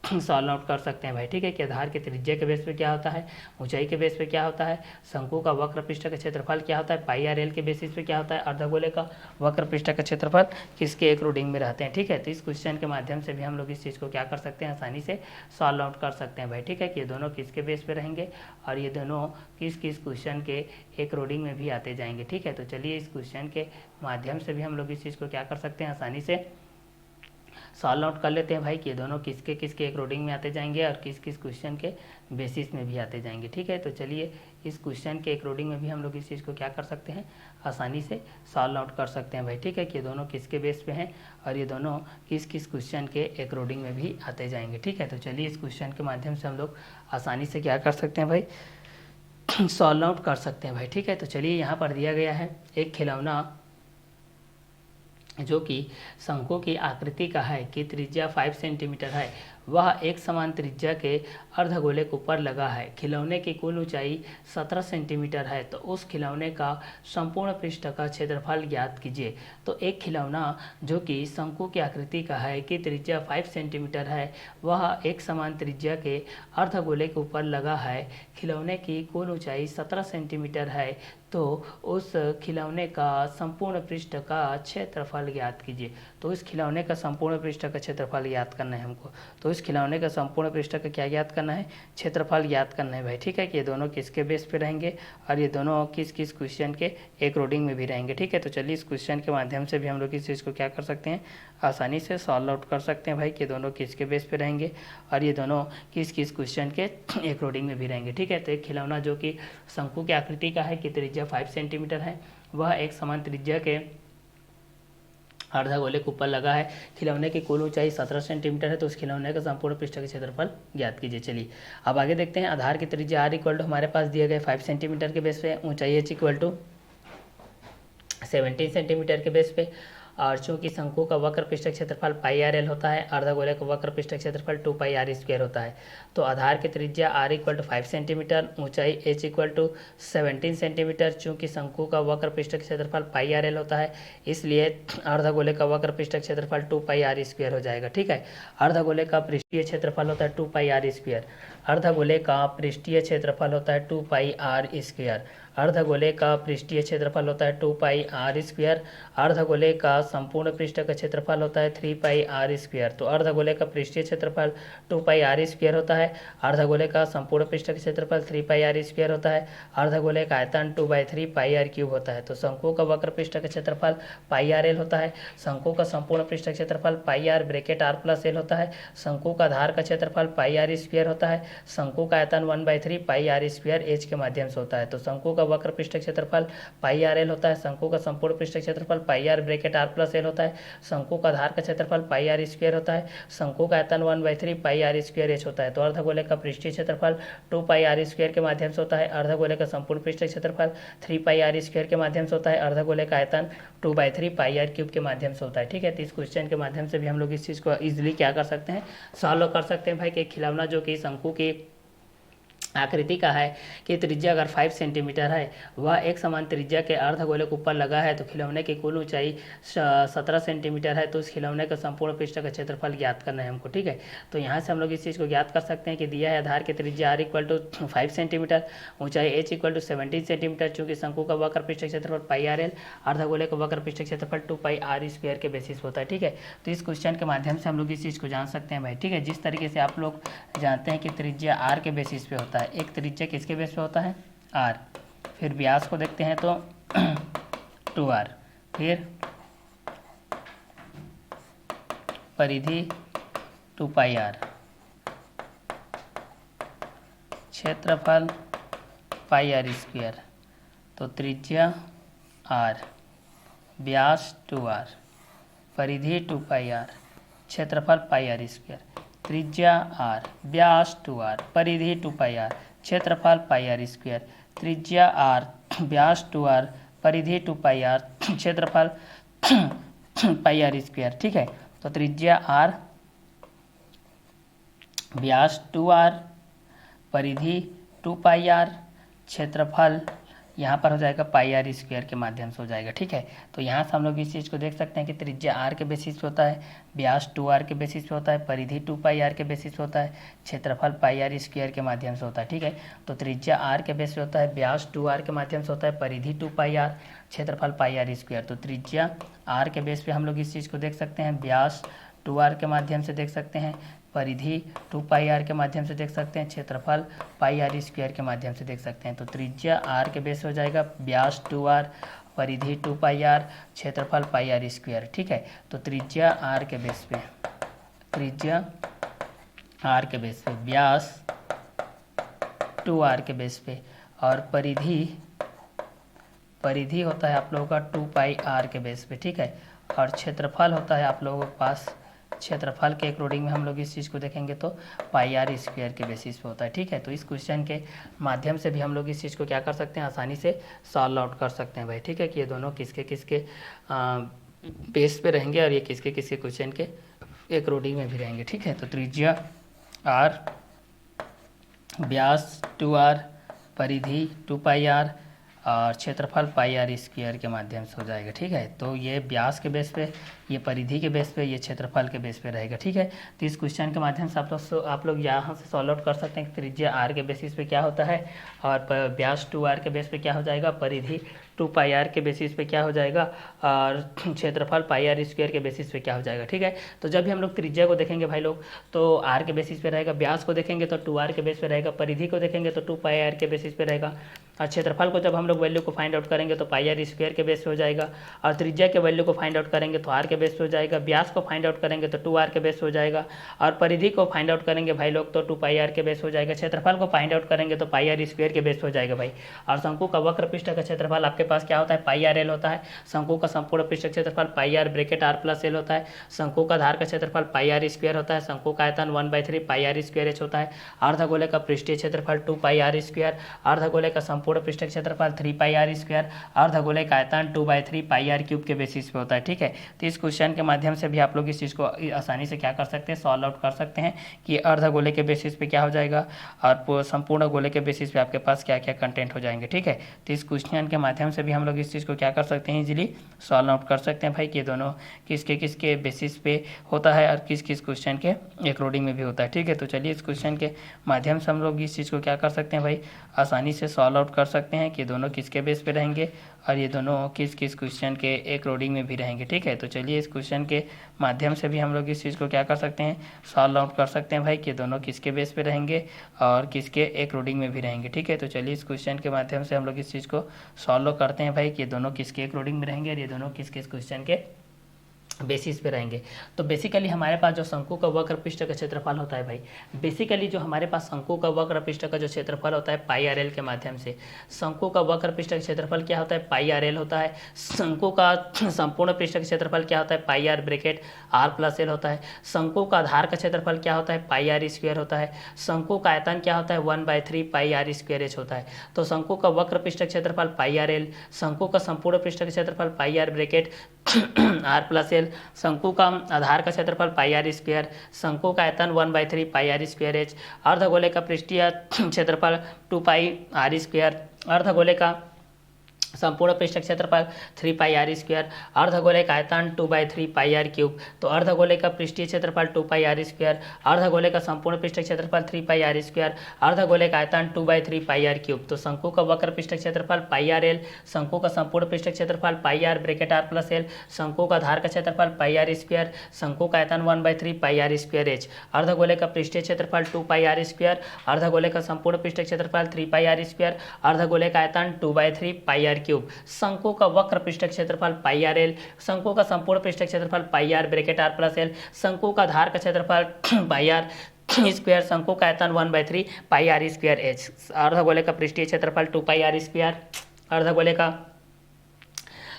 सॉल्व आउट कर सकते हैं भाई, ठीक है। कि आधार के त्रिज्या के बेस पे क्या होता है, ऊंचाई के बेस पे क्या होता है, शंकु का वक्र पृष्ठ का क्षेत्रफल क्या होता है, पाई आर एल के बेसिस पे क्या होता है, अर्धगोले का वक्र पृष्ठ का क्षेत्रफल किसके अकॉर्डिंग में रहते हैं, ठीक है। तो इस क्वेश्चन के माध्यम से भी हम लोग इस चीज़ को क्या कर सकते हैं, आसानी से सॉल्व आउट कर सकते हैं भाई, ठीक है। कि ये दोनों किसके बेस पे रहेंगे और ये दोनों किस किस क्वेश्चन के अकॉर्डिंग में भी आते जाएंगे, ठीक है। तो चलिए इस क्वेश्चन के माध्यम से भी हम लोग इस चीज़ को क्या कर सकते हैं, आसानी से सॉल्व आउट कर लेते हैं भाई कि ये दोनों किसके किसके अकॉर्डिंग में आते जाएंगे और किस किस क्वेश्चन के बेसिस में भी आते जाएंगे, ठीक है। तो चलिए इस क्वेश्चन के अकॉर्डिंग में भी हम लोग इस चीज़ को क्या कर सकते हैं, आसानी से सॉल्व आउट कर सकते हैं भाई, ठीक है। कि ये दोनों किसके बेस पे हैं और ये दोनों किस किस क्वेश्चन के अकॉर्डिंग में भी आते जाएंगे, ठीक है। तो चलिए इस क्वेश्चन के माध्यम से हम लोग आसानी से क्या कर सकते हैं भाई, सॉल्व आउट कर सकते हैं भाई, ठीक है। तो चलिए यहाँ पर दिया गया है एक खिलौना जो कि शंकु की आकृति का है कि त्रिज्या 5 सेंटीमीटर है, वह एक समान त्रिज्या के अर्धगोले के ऊपर लगा है। खिलौने की कुल ऊंचाई 17 सेंटीमीटर है, तो उस खिलौने का संपूर्ण पृष्ठ का क्षेत्रफल ज्ञात कीजिए। तो एक खिलौना जो कि शंकु की आकृति का है, कि त्रिज्या 5 सेंटीमीटर है, वह एक समान त्रिज्या के अर्धगोले के ऊपर लगा है। खिलौने की कुल ऊंचाई 17 सेंटीमीटर है, तो उस खिलौने का संपूर्ण पृष्ठ का क्षेत्रफल ज्ञात कीजिए। तो इस खिलौने का संपूर्ण पृष्ठ का क्षेत्रफल ज्ञात करना है हमको। तो इस खिलौने का संपूर्ण पृष्ठ का क्या ज्ञात करना है? क्षेत्रफल ज्ञात करना है भाई। ठीक है कि ये दोनों किसके बेस पे रहेंगे और ये दोनों किस किस क्वेश्चन के एक रोडिंग में भी रहेंगे। ठीक है, तो चलिए इस क्वेश्चन के माध्यम से भी हम लोग इस चीज़ को क्या कर सकते हैं, आसानी से सॉल्व आउट कर सकते हैं भाई कि दोनों किसके बेस पे रहेंगे और ये दोनों किस किस क्वेश्चन के एक रोडिंग में भी रहेंगे। ठीक है, तो एक खिलौना जो कि शंकु की आकृति का है, कि त्रिज्या 5 सेंटीमीटर है, वह एक समान त्रिज्या के अर्धगोले के ऊपर लगा है। खिलौने की कुल ऊंचाई 17 सेंटीमीटर है, तो उस खिलौने का संपूर्ण पृष्ठ का क्षेत्रफल ज्ञात कीजिए। चलिए अब आगे देखते हैं। आधार की त्रिज्या आर इक्वल टू हमारे पास दिए गए 5 सेंटीमीटर के बेस पे, ऊंचाई एच इक्वल टू 17 सेंटीमीटर के बेस पे, और चूंकि शंकु का वक्र पृष्ठ क्षेत्रफल पाई आर एल होता है, अर्धगोले का वक्र पृष्ठ क्षेत्रफल 2 पाई आर स्क्वायर होता है। तो आधार की त्रिज्या r इक्वल टू 5 सेंटीमीटर, ऊंचाई h इक्वल टू 17 सेंटीमीटर, चूंकि शंकु का वक्र पृष्ठ क्षेत्रफल पाई आर एल होता है, इसलिए अर्धगोले का वक्र पृष्ठ क्षेत्रफल 2 पाई आर स्क्वायर हो जाएगा। ठीक है, अर्धगोले का पृष्ठीय क्षेत्रफल होता है 2 पाई आर स्क्वायर, अर्धगोले का पृष्ठीय क्षेत्रफल होता है 2 पाई आर स्क्वायर, अर्धगोले का पृष्ठीय क्षेत्रफल होता है 2 पाई आर स्क्वायर, अर्धगोले का संपूर्ण पृष्ठ का क्षेत्रफल होता है 3 पाई आर स्क्वायर। तो अर्धगोले का पृष्ठीय क्षेत्रफल 2 पाई आर स्क्वायर होता है, अर्धगोले का संपूर्ण पृष्ठ का क्षेत्रफल 3 पाई आर स्क्वायर होता है, अर्धगोले का आयतन 2/3 पाई आर क्यूब होता है। तो शंकु का वक्र पृष्ठ का क्षेत्रफल पाई आर एल होता है, शंकु का संपूर्ण पृष्ठ का क्षेत्रफल pi are bracket are plus L होता है, शंकु का आधार का क्षेत्रफल पाई आर स्क्वायर होता है, शंकु का आयतन 1/3 पाई आर स्क्वायर एच के माध्यम से होता है। तो शंकु का वक्र पृष्ठ क्षेत्रफल पाई आर एल होता है, शंकु का संपूर्ण पृष्ठ क्षेत्रफल pi are bracket are plus L होता है, शंकु का आधार का क्षेत्रफल पाई आर स्क्वायर होता है, शंकु का आयतन 1/3 पाई आर स्क्वायर एच होता है। तो अर्धगोले का पृष्ठीय क्षेत्रफल 2 पाई आर स्क्वायर के माध्यम से होता है, अर्धगोले का संपूर्ण पृष्ठ क्षेत्रफल 3 पाई आर स्क्वायर के माध्यम से होता है, अर्धगोले का आयतन 2/3 पाई आर क्यूब के माध्यम से होता है। ठीक है, तो इस क्वेश्चन के माध्यम से भी हम लोग इस चीज़ को इजिली क्या कर सकते हैं, सॉल्व कर सकते हैं भाई कि खिलौना जो कि शंकु की आकृति का है, कि त्रिज्या अगर 5 सेंटीमीटर है, वह एक समान त्रिज्या के अर्धगोले के ऊपर लगा है, तो खिलौने की कुल ऊंचाई 17 सेंटीमीटर है, तो उस खिलौने का संपूर्ण पृष्ठ का क्षेत्रफल ज्ञात करना है हमको। ठीक है, तो यहाँ से हम लोग इस चीज़ को ज्ञात कर सकते हैं कि दिया है आधार की त्रिज्या r इक्वल टू 5 सेंटीमीटर, ऊंचाई h इक्वल टू 17 सेंटीमीटर, चूंकि शंकु का वक्र पृष्ठ क्षेत्रफल पाई आर एल, अर्धगोले का वक्र पृष्ठ क्षेत्रफल 2 पाई आर स्क्वायर के बेसिस होता है। ठीक है, तो इस क्वेश्चन के माध्यम से हम लोग इस चीज़ को जान सकते हैं भाई। ठीक है, जिस तरीके से आप लोग जानते हैं कि त्रिज्या r के बेसिस पे होता है, एक त्रिज्या किसके बेस पे होता है, r, फिर व्यास को देखते हैं तो 2r, फिर परिधि 2 पाई r, क्षेत्रफल पाई आर स्क्वायर, तो त्रिज्या r, व्यास 2r, परिधि 2 पाई r, क्षेत्रफल पाई आर स्क्वायर, त्रिज्या r, व्यास 2r, परिधि 2 पाई r, क्षेत्रफल पाई आर स्क्वायर, त्रिज्या r, व्यास 2r, परिधि 2 पाई r, क्षेत्रफल पाई आर स्क्वायर। ठीक है, तो त्रिज्या r, व्यास 2r, परिधि 2 पाई r, क्षेत्रफल यहाँ पर हो जाएगा पाई आर स्क्वायर के माध्यम से हो जाएगा। ठीक है, तो यहाँ से हम लोग इस चीज़ को देख सकते हैं कि त्रिज्या r के बेसिस पे होता है, व्यास 2r के बेसिस पे होता है, परिधि 2 पाई r के बेसिस पे होता है, क्षेत्रफल पाई आर स्क्वायर के माध्यम से होता है। ठीक है, तो त्रिज्या r के बेस पे होता है, व्यास 2r के माध्यम से होता है, परिधि 2 पाई r, क्षेत्रफल पाई आर स्क्वायर। तो त्रिज्या r के बेस पे हम लोग इस चीज़ को देख सकते हैं, व्यास 2r के माध्यम से देख सकते हैं, परिधि 2 पाई आर के माध्यम से देख सकते हैं, क्षेत्रफल पाई आर स्क्वायर के माध्यम से देख सकते हैं। तो त्रिज्या r के बेस हो जाएगा व्यास 2r, परिधि 2 पाई आर, क्षेत्रफल पाई आर स्क्वायर। ठीक है, तो त्रिज्या r के बेस पे, त्रिज्या r के बेस पे, व्यास 2r के बेस पे, और परिधि होता है आप लोगों का 2 पाई r के बेस पे। ठीक है, और क्षेत्रफल होता है आप लोगों के पास, क्षेत्रफल के एक रोडिंग में हम लोग इस चीज़ को देखेंगे तो पाई आर स्क्वायर के बेसिस पे होता है। ठीक है, तो इस क्वेश्चन के माध्यम से भी हम लोग इस चीज़ को क्या कर सकते हैं, आसानी से सॉल्व आउट कर सकते हैं भाई। ठीक है, कि ये दोनों किसके किसके बेस पे रहेंगे और ये किसके किसके क्वेश्चन के एक रोडिंग में भी रहेंगे। ठीक है, तो त्रिज्या r, व्यास 2r, परिधि 2πr और क्षेत्रफल πr² के माध्यम से हो जाएगा। ठीक है, तो ये व्यास के बेस पे, ये परिधि के बेस पे, ये क्षेत्रफल के बेस पे रहेगा। ठीक है, तो इस क्वेश्चन के माध्यम से आप लोग यहाँ से सॉल्व आउट कर सकते हैं कि त्रिज्या r के बेसिस पे क्या होता है और व्यास 2r के बेस पे क्या हो जाएगा, परिधि 2πr के बेसिस पे क्या हो जाएगा और क्षेत्रफल πr² के बेसिस पे क्या हो जाएगा। ठीक है, तो जब भी हम लोग त्रिज्या को देखेंगे भाई लोग तो r के बेसिस पे रहेगा, व्यास को देखेंगे तो 2r के बेस पे रहेगा, परिधि को देखेंगे तो 2πr के बेसिस पे रहेगा और क्षेत्रफल को जब हम लोग वैल्यू को फाइंड आउट करेंगे तो πr² के बेस पे हो जाएगा और त्रिज्या के वैल्यू को फाइंड आउट करेंगे तो r के बेस पे हो जाएगा, व्यास को फाइंड आउट करेंगे तो 2r के बेस पे हो जाएगा और परिधि को फाइंड आउट करेंगे भाई लोग तो 2πr के बेस हो जाएगा, क्षेत्रफल को फाइंड आउट करेंगे तो πr² के बेस हो जाएगा भाई। और शंकु का वक्र पृष्ठ का क्षेत्रफल आपके पास क्या होता है, πrl होता है। शंकु का संपूर्ण पृष्ठ क्षेत्रफल πr(r+l) होता है। शंकु का आधार का क्षेत्रफल πr² होता है। शंकु का आयतन 1/3 πr² होता है। अर्धगोले का पृष्ठीय क्षेत्रफल 2πr², अर्धगोले का संपूर्ण पृष्ठ क्षेत्रफल 3πr², अर्धगोले का आयतन 2/3 πr³ के बेसिस पे होता है। ठीक है, तो इस क्वेश्चन के माध्यम से भी आप लोग इस चीज़ को आसानी से क्या कर सकते हैं, सॉल्व आउट कर सकते हैं कि अर्धगोले के बेसिस पे क्या हो जाएगा और संपूर्ण गोले के बेसिस पे आपके पास क्या क्या कंटेंट हो जाएंगे। ठीक है, तो इस क्वेश्चन के माध्यम से भी हम लोग इस चीज़ को क्या कर सकते हैं, इजीली सॉल्व आउट कर सकते हैं भाई कि दोनों किसके किसके बेसिस पे होता है और किस किस क्वेश्चन के अकॉर्डिंग में भी होता है। ठीक है, तो चलिए इस क्वेश्चन के माध्यम से हम लोग इस चीज़ को क्या कर सकते हैं भाई, आसानी से सॉल्व आउट कर सकते हैं कि दोनों किसके बेस पे रहेंगे और ये दोनों किस किस क्वेश्चन के अकॉर्डिंग में भी रहेंगे। ठीक है, तो चलिए इस क्वेश्चन के माध्यम से भी हम लोग इस चीज़ को क्या कर सकते हैं, सॉल्व आउट कर सकते हैं भाई कि दोनों किसके बेस पे रहेंगे और किसके अकॉर्डिंग में भी रहेंगे। ठीक है, तो चलिए इस क्वेश्चन के माध्यम से हम लोग इस चीज़ को सॉल्व करते हैं भाई कि दोनों किसके अकॉर्डिंग में रहेंगे और ये दोनों किस किस क्वेश्चन के बेसिस पे रहेंगे। तो बेसिकली हमारे पास जो शंकु का वक्र पृष्ठ का क्षेत्रफल होता है भाई, बेसिकली जो हमारे पास शंकु का वक्र पृष्ठ का जो क्षेत्रफल होता है πrl के माध्यम से, शंकु का वक्र पृष्ठ का क्षेत्रफल क्या होता है, πrl होता है। शंकु का संपूर्ण पृष्ठ का क्षेत्रफल क्या होता है, πr(r+l) होता है। शंकु का आधार का क्षेत्रफल क्या होता है, πr² होता है। शंकु का आयतन क्या होता है, 1/3 πr²h होता है। तो शंकु का वक्र पृष्ठ का क्षेत्रफल πrl, शंकु का संपूर्ण पृष्ठ का क्षेत्रफल πr(r+l), शंकु का आधार का क्षेत्रफल πr², शंकु का आयतन 1/3 πr²h, अर्धगोले का पृष्ठीय क्षेत्रफल 2πr², अर्धगोले का संपूर्ण पृष्ठ क्षेत्रफल 3πr², अर्धगोले का आयतन 2/3 πr³। तो अर्धगोले का पृष्ठीय क्षेत्रफल 2πr², अर्धगोले का संपूर्ण पृष्ठ क्षेत्रफल 3πr², अर्धगोले का आयतन 2/3 πr³। तो शंकु का वक्र पृष्ठ क्षेत्रफल πrl, शंकु का संपूर्ण पृष्ठ क्षेत्रफल πr(r+l), शंकु का आधार का क्षेत्रफल πr², शंकु का आयतन 1/3 πr²h, अर्धगोले का पृष्ठीय क्षेत्रफल 2πr², अर्धगोले का संपूर्ण पृष्ठ क्षेत्रफल 3πr², अर्धगोले का आयतन 2/3 πr³। शंकु का वक्र पृष्ठ क्षेत्रफल πrl, शंकु का संपूर्ण पृष्ठ क्षेत्रफल πr(r+l), शंकु का आधार का क्षेत्रफल πr², शंकु का आयतन 1/3 πr²h, अर्धगोले का पृष्ठीय क्षेत्रफल 2πr², अर्धगोले का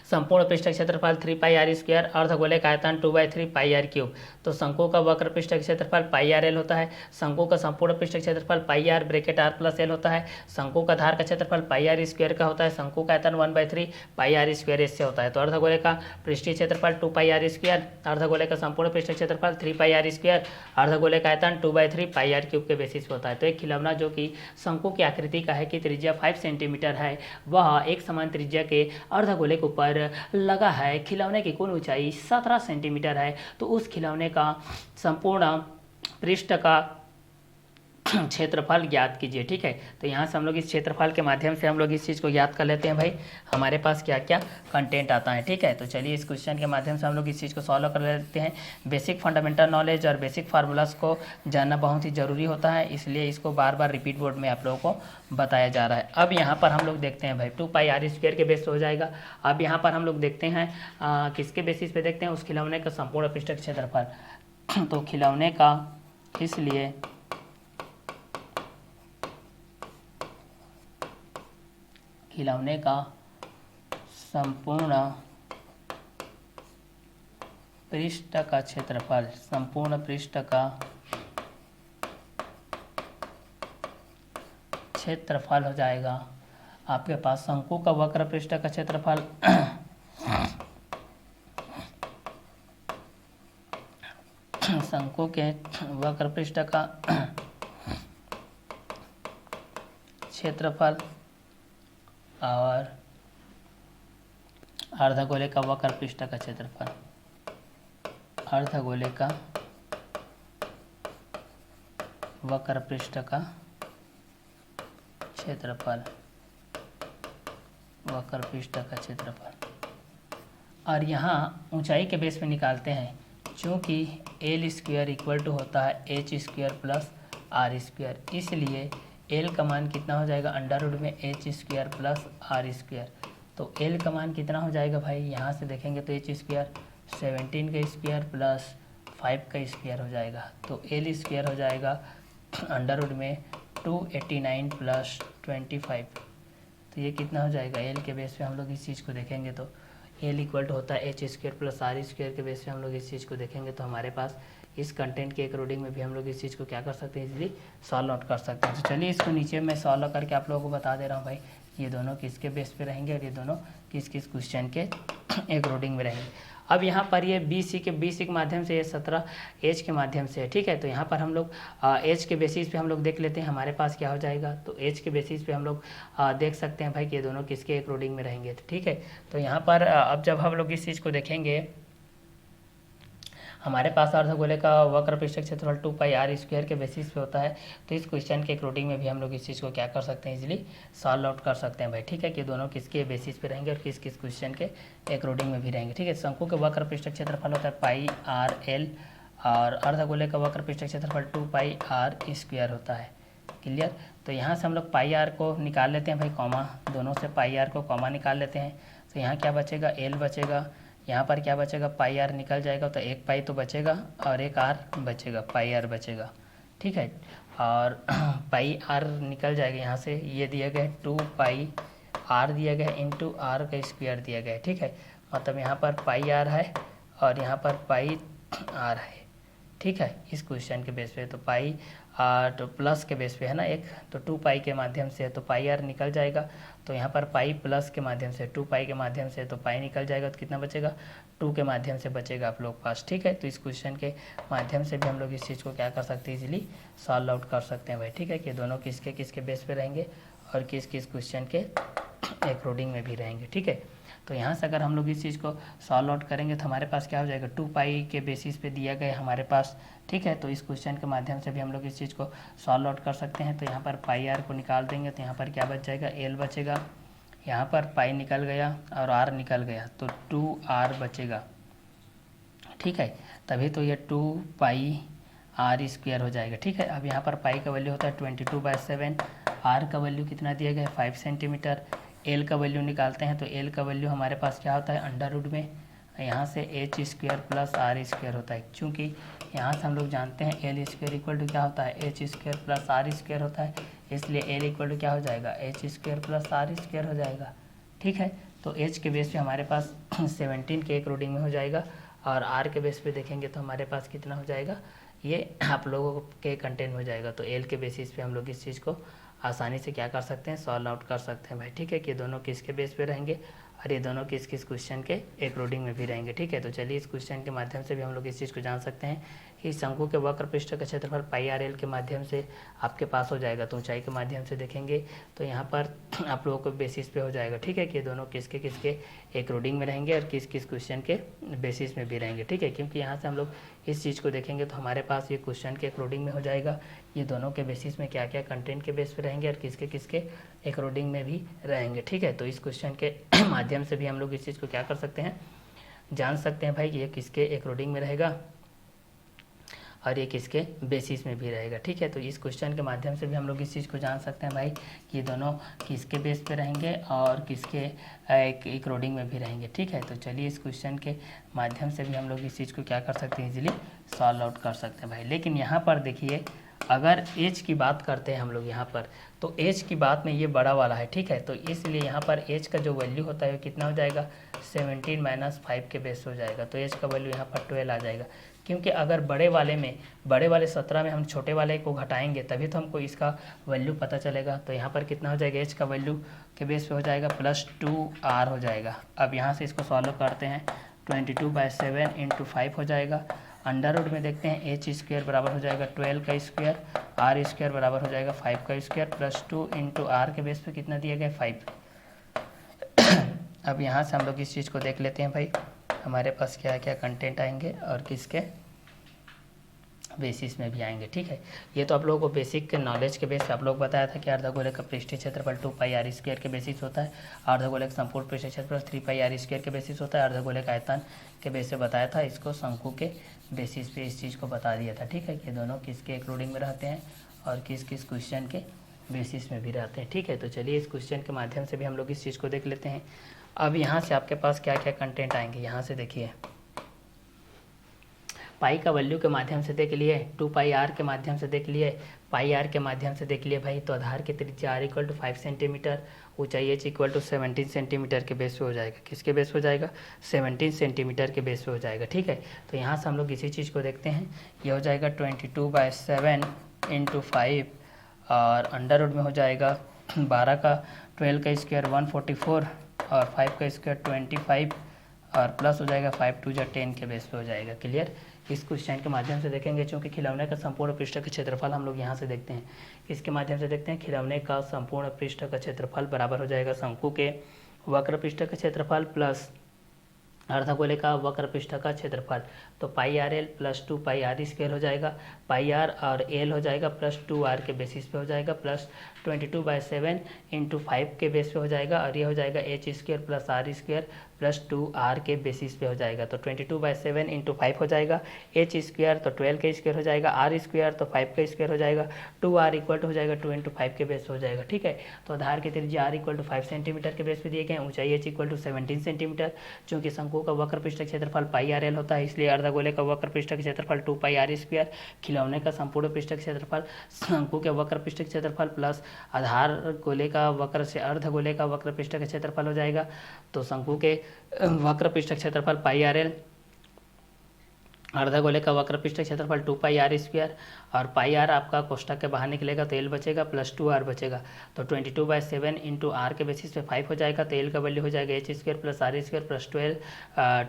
संपूर्ण पृष्ठ क्षेत्रफल 3πr², अर्धगोले का आयतन 2/3 πr³। तो शंकु का वक्र पृष्ठ क्षेत्रफल πrl होता है, शंकु का संपूर्ण पृष्ठ क्षेत्रफल πr(r+l) होता है, शंकु का आधार का क्षेत्रफल πr² का होता है, शंकु का आयतन 1/3 πr² से होता है। तो अर्धगोले का पृष्ठीय क्षेत्रफल 2πr², अर्धगोले का संपूर्ण पृष्ठ क्षेत्रफल 3πr², अर्धगोले का आयतन 2/3 πr³ के बेसिस होता है। तो एक खिलौना जो कि शंकु की आकृति का है कि त्रिज्या 5 सेंटीमीटर है, वह एक समान त्रिज्या के अर्धगोले के ऊपर लगा है। खिलौने की कुल ऊंचाई 17 सेंटीमीटर है। तो उस खिलौने का संपूर्ण पृष्ठ का क्षेत्रफल ज्ञात कीजिए। ठीक है, तो यहाँ से हम लोग इस क्षेत्रफल के माध्यम से हम लोग इस चीज़ को ज्ञात कर लेते हैं भाई हमारे पास क्या क्या कंटेंट आता है। ठीक है, तो चलिए इस क्वेश्चन के माध्यम से हम लोग इस चीज़ को सॉल्व कर लेते हैं। बेसिक फंडामेंटल नॉलेज और बेसिक फार्मूलाज को जानना बहुत ही ज़रूरी होता है, इसलिए इसको बार बार रिपीट बोर्ड में आप लोगों को बताया जा रहा है। अब यहाँ पर हम लोग देखते हैं भाई 2πr² के बेस हो जाएगा। अब यहाँ पर हम लोग देखते हैं किसके बेसिस पे देखते हैं, उस खिलौने का संपूर्ण पृष्ठ क्षेत्रफल। तो खिलौने का, इसलिए खिलौने का संपूर्ण पृष्ठ का क्षेत्रफल, संपूर्ण पृष्ठ का क्षेत्रफल हो जाएगा आपके पास शंकु का वक्र पृष्ठ का क्षेत्रफल शंकु के वक्र पृष्ठ का क्षेत्रफल और अर्धगोले का वक्र पृष्ठ का क्षेत्रफल, अर्धगोले का वक्र पृष्ठ का क्षेत्रफल, वक्र पृष्ठ का क्षेत्रफल, और यहाँ ऊंचाई के बेस पे निकालते हैं, चूँकि एल स्क्वायर इक्वल टू होता है H square plus R square, इसलिए एल का मान कितना हो जाएगा अंडर रूट में H square plus R square. तो एल का मान कितना हो जाएगा भाई, यहाँ से देखेंगे तो एच स्क्वायर 17 का स्क्वायर प्लस 5 का स्क्वायर हो जाएगा, तो एल स्क्वायर हो जाएगा अंडर रूट में 289 प्लस 25। तो ये कितना हो जाएगा, एल के बेस पे हम लोग इस चीज़ को देखेंगे तो एल इक्वल टू होता है H square plus R square के बेस पे हम लोग इस चीज़ को देखेंगे तो हमारे पास इस कंटेंट के अकॉर्डिंग में भी हम लोग इस चीज़ को क्या कर सकते हैं, इजीली सॉल्व आउट कर सकते हैं। तो चलिए इसको नीचे मैं सॉल्व करके आप लोगों को बता दे रहा हूँ भाई, ये दोनों किसके बेस पे रहेंगे और ये दोनों किस किस क्वेश्चन के अकॉर्डिंग में रहेंगे। अब यहाँ पर ये बी सी के माध्यम से, ये 17 एच के माध्यम से है, ठीक है। तो यहाँ पर हम लोग एच के बेसिस पे हम लोग देख लेते हैं हमारे पास क्या हो जाएगा। तो एच के बेसिस पे हम लोग देख सकते हैं भाई कि ये दोनों किसके अकॉर्डिंग में रहेंगे, ठीक है। तो यहाँ पर अब जब हम लोग इस चीज़ को देखेंगे, हमारे पास अर्धगोले का वक्र पृष्ठ क्षेत्रफल 2 पाई आर स्क्वायर के बेसिस पे होता है, तो इस क्वेश्चन के अकॉर्डिंग में भी हम लोग इस चीज़ को क्या कर सकते हैं, इजीली सॉल्व आउट कर सकते हैं भाई, ठीक है। कि दोनों किसके बेसिस पे रहेंगे और किस किस क्वेश्चन के अकॉर्डिंग में भी रहेंगे, ठीक है। शंकु के वक्र पृष्ठ क्षेत्रफल होता है पाई आर एल और अर्धगोले का वक्र पृष्ठ क्षेत्रफल 2 पाई आर स्क्वायर होता है, क्लियर। तो यहाँ से हम लोग पाई आर को निकाल लेते हैं भाई, कॉमा दोनों से पाई आर को कॉमा निकाल लेते हैं। तो यहाँ क्या बचेगा, एल बचेगा, यहाँ पर क्या बचेगा, पाई आर निकल जाएगा, तो एक पाई तो बचेगा और एक आर बचेगा, पाई आर बचेगा, ठीक है। और पाई आर निकल जाएगा यहाँ से, ये दिया गया है 2 पाई आर दिया गया है इंटू आर का स्क्वायर दिया गया है, ठीक है। मतलब यहाँ पर पाई आर है और यहाँ पर पाई आर है, ठीक है। इस क्वेश्चन के बेस पे तो पाई तो प्लस के बेस पे है ना एक, तो 2 पाई के माध्यम से तो पाई आर निकल जाएगा, तो यहाँ पर पाई प्लस के माध्यम से 2 पाई के माध्यम से तो पाई निकल जाएगा, तो कितना बचेगा 2 के माध्यम से बचेगा आप लोग पास, ठीक है। तो इस क्वेश्चन के माध्यम से भी हम लोग इस चीज़ को क्या कर सकते हैं, इजीली सॉल्व आउट कर सकते हैं भाई, ठीक है। कि दोनों किसके किसके बेस पे रहेंगे और किस किस क्वेश्चन के अकॉर्डिंग में भी रहेंगे, ठीक है। तो यहाँ से अगर हम लोग इस चीज़ को सॉल्व आउट करेंगे तो हमारे पास क्या हो जाएगा, 2 पाई के बेसिस पे दिया गया हमारे पास, ठीक है। तो इस क्वेश्चन के माध्यम से भी हम लोग इस चीज़ को सॉल्व आउट कर सकते हैं। तो यहाँ पर पाई आर को निकाल देंगे तो यहाँ पर क्या बच जाएगा, एल बचेगा, यहाँ पर पाई निकल गया और आर निकल गया, तो 2 आर बचेगा, ठीक है। तभी तो ये 2 पाई आर स्क्वायर हो जाएगा, ठीक है। अब यहाँ पर पाई का वैल्यू होता है 22/7, आर का वैल्यू कितना दिया गया है 5 सेंटीमीटर, एल का वैल्यू निकालते हैं तो एल का वैल्यू हमारे पास क्या होता है अंडर रूट में यहाँ से H square plus R square होता है, क्योंकि यहाँ से हम लोग जानते हैं एल स्क्वायर इक्वल टू क्या होता है H square plus R square होता है, इसलिए एल इक्वल टू क्या हो जाएगा H square plus R square हो जाएगा, ठीक है। तो एच के बेस पे हमारे पास 17 के अकॉर्डिंग में हो जाएगा और आर के बेस पे देखेंगे तो हमारे पास कितना हो जाएगा, ये आप लोगों के कंटेंट हो जाएगा। तो एल के बेसिस पे हम लोग इस चीज़ को आसानी से क्या कर सकते हैं, सॉल्व आउट कर सकते हैं भाई, ठीक है। कि दोनों किसके बेस पे रहेंगे और ये दोनों किस किस क्वेश्चन के अकॉर्डिंग में भी रहेंगे, ठीक है। तो चलिए इस क्वेश्चन के माध्यम से भी हम लोग इस चीज़ को जान सकते हैं कि शंकु के वक्र पृष्ठ का क्षेत्रफल पाई आर एल के माध्यम से आपके पास हो जाएगा। तो ऊंचाई के माध्यम से देखेंगे तो यहाँ पर आप लोगों को बेसिस पे हो जाएगा, ठीक है। कि दोनों किसके किसके अकॉर्डिंग में रहेंगे और किस किस क्वेश्चन के बेसिस में भी रहेंगे, ठीक है। क्योंकि यहाँ से हम लोग इस चीज़ को देखेंगे तो हमारे पास ये क्वेश्चन के अकॉर्डिंग में हो जाएगा, ये दोनों के बेसिस में क्या क्या कंटेंट के बेस पे रहेंगे और किसके किसके अकॉर्डिंग में भी रहेंगे, ठीक है। तो इस क्वेश्चन के माध्यम से भी हम लोग इस चीज़ को क्या कर सकते हैं, जान सकते हैं भाई कि ये किसके अकॉर्डिंग में रहेगा और ये किसके बेसिस में भी रहेगा, ठीक है। तो इस क्वेश्चन के माध्यम से भी हम लोग इस चीज़ को जान सकते हैं भाई कि दोनों किसके बेस पे रहेंगे और किसके अकॉर्डिंग में भी रहेंगे, ठीक है। तो चलिए इस क्वेश्चन के माध्यम से भी हम लोग इस चीज़ को क्या कर सकते हैं, इजीली सॉल्व आउट कर सकते हैं भाई। लेकिन यहाँ पर देखिए अगर एज की बात करते हैं हम लोग यहाँ पर, तो एज की बात में ये बड़ा वाला है, ठीक है। तो इसलिए यहाँ पर एज का जो वैल्यू होता है वो कितना हो जाएगा 17 - 5 के बेस हो जाएगा, तो एज का वैल्यू यहाँ पर 12 आ जाएगा। क्योंकि अगर बड़े वाले 17 में हम छोटे वाले को घटाएंगे तभी तो हमको इसका वैल्यू पता चलेगा। तो यहाँ पर कितना हो जाएगा, एच का वैल्यू के बेस पे हो जाएगा +2r हो जाएगा। अब यहाँ से इसको सॉल्व करते हैं 22/7 × 5 हो जाएगा अंडर रूट में देखते हैं एच स्क्वायर बराबर हो जाएगा 12 का स्क्वायर, आर स्क्वायर बराबर हो जाएगा 5 का स्क्वायर प्लस 2 इंटू आर के बेस पे कितना दिया गया 5। अब यहाँ से हम लोग इस चीज़ को देख लेते हैं भाई, हमारे पास क्या क्या कंटेंट आएंगे और किसके बेसिस में भी आएंगे। ठीक है, ये तो आप लोगों को बेसिक नॉलेज के बेस पे आप लोग बताया था कि अर्धगोले का पृष्ठीय क्षेत्रफल 2 पाई आर स्क्वायर के बेसिस होता है, अर्धगोले का संपूर्ण पृष्ठीय क्षेत्रफल 3 पाई आर स्क्वायर के बेसिस होता है, अर्धगोले का आयतन के बेस पे बताया था, इसको शंकु के बेसिस पे इस चीज़ को बता दिया था। ठीक है, ये दोनों किसके इंक्लूडिंग में रहते हैं और किस किस क्वेश्चन के बेसिस में भी रहते हैं। ठीक है, तो चलिए इस क्वेश्चन के माध्यम से भी हम लोग इस चीज़ को देख लेते हैं। अब यहाँ से आपके पास क्या क्या कंटेंट आएंगे, यहाँ से देखिए पाई का वैल्यू के माध्यम से देख लिए, 2 पाई आर के माध्यम से देख लिए, पाई आर के माध्यम से देख लिए भाई। तो आधार की त्रिज्या आर इक्वल टू 5 सेंटीमीटर, ऊंचाई एच इक्वल टू 17 सेंटीमीटर के बेस पे हो जाएगा। किसके बेस पे हो जाएगा 17 सेंटीमीटर के बेस पे हो जाएगा। ठीक है, तो यहाँ से हम लोग इसी चीज़ को देखते हैं, ये हो जाएगा 22/7 इंटू 5 और अंडर रूट में हो जाएगा 12 का 12 का स्क्वायर 144 और 5 का स्क्वायर 25 और प्लस हो जाएगा 5 2 10 के बेस पे हो जाएगा। क्लियर, इस क्वेश्चन के माध्यम से देखेंगे, चूंकि खिलौने का संपूर्ण पृष्ठ का क्षेत्रफल हम लोग यहाँ से देखते हैं, इसके माध्यम से देखते हैं खिलौने का संपूर्ण पृष्ठ का क्षेत्रफल बराबर हो जाएगा शंकु के वक्र पृष्ठ का क्षेत्रफल प्लस अर्धगोले का वक्र पृष्ठ का क्षेत्रफल। तो pi R L plus 2 pi R square हो जाएगा, पाई आर और एल हो जाएगा प्लस 2 आर के बेसिस पे हो जाएगा प्लस 22/7 इंटू 5 के बेस पे हो जाएगा और ये हो जाएगा H square plus R square plus 2 R के बेसिस पे हो जाएगा। तो 22/7 इंटू 5 हो जाएगा, एच स्क्वायर तो 12 का स्क्वायर हो जाएगा, आर स्क्वायर तो 5 का स्क्वायर हो जाएगा, 2 आर इक्वल टू हो जाएगा 2 इंटू 5 के बेस पे हो जाएगा। ठीक है, तो आधार की त्रिज्या आर इक्वल टू 5 सेंटीमीटर के बेस पे दिए गए, ऊंचाई एच इक्वल टू 17 सेंटीमीटर। चूंकि शंकु का वक्र पृष्ठ क्षेत्रफल पाई आर एल होता है, इसलिए अर्धगोले का वक्र पृष्ठ क्षेत्रफल 2 पाई आर स्क्वायर, खिलौने का संपूर्ण पृष्ठ क्षेत्रफल शंकु के वक्र पृष्ठ क्षेत्रफल प्लस आधार गोले का वक्र से अर्धगोले का वक्र पृष्ठ का क्षेत्रफल हो जाएगा। तो शंकु के वक्र पृष्ठ क्षेत्रफल पाई आर एल, अर्धगोले का वक्र पृष्ठ क्षेत्रफल 2 पाई आर स्क्वायर और पाई आर आपका कोष्ठक के बाहर निकलेगा तो एल बचेगा प्लस 2 आर बचेगा। तो 22/7 इंटू आर के बेसिस पे 5 हो जाएगा, तो एल का वैल्यू हो जाएगा H square plus R square plus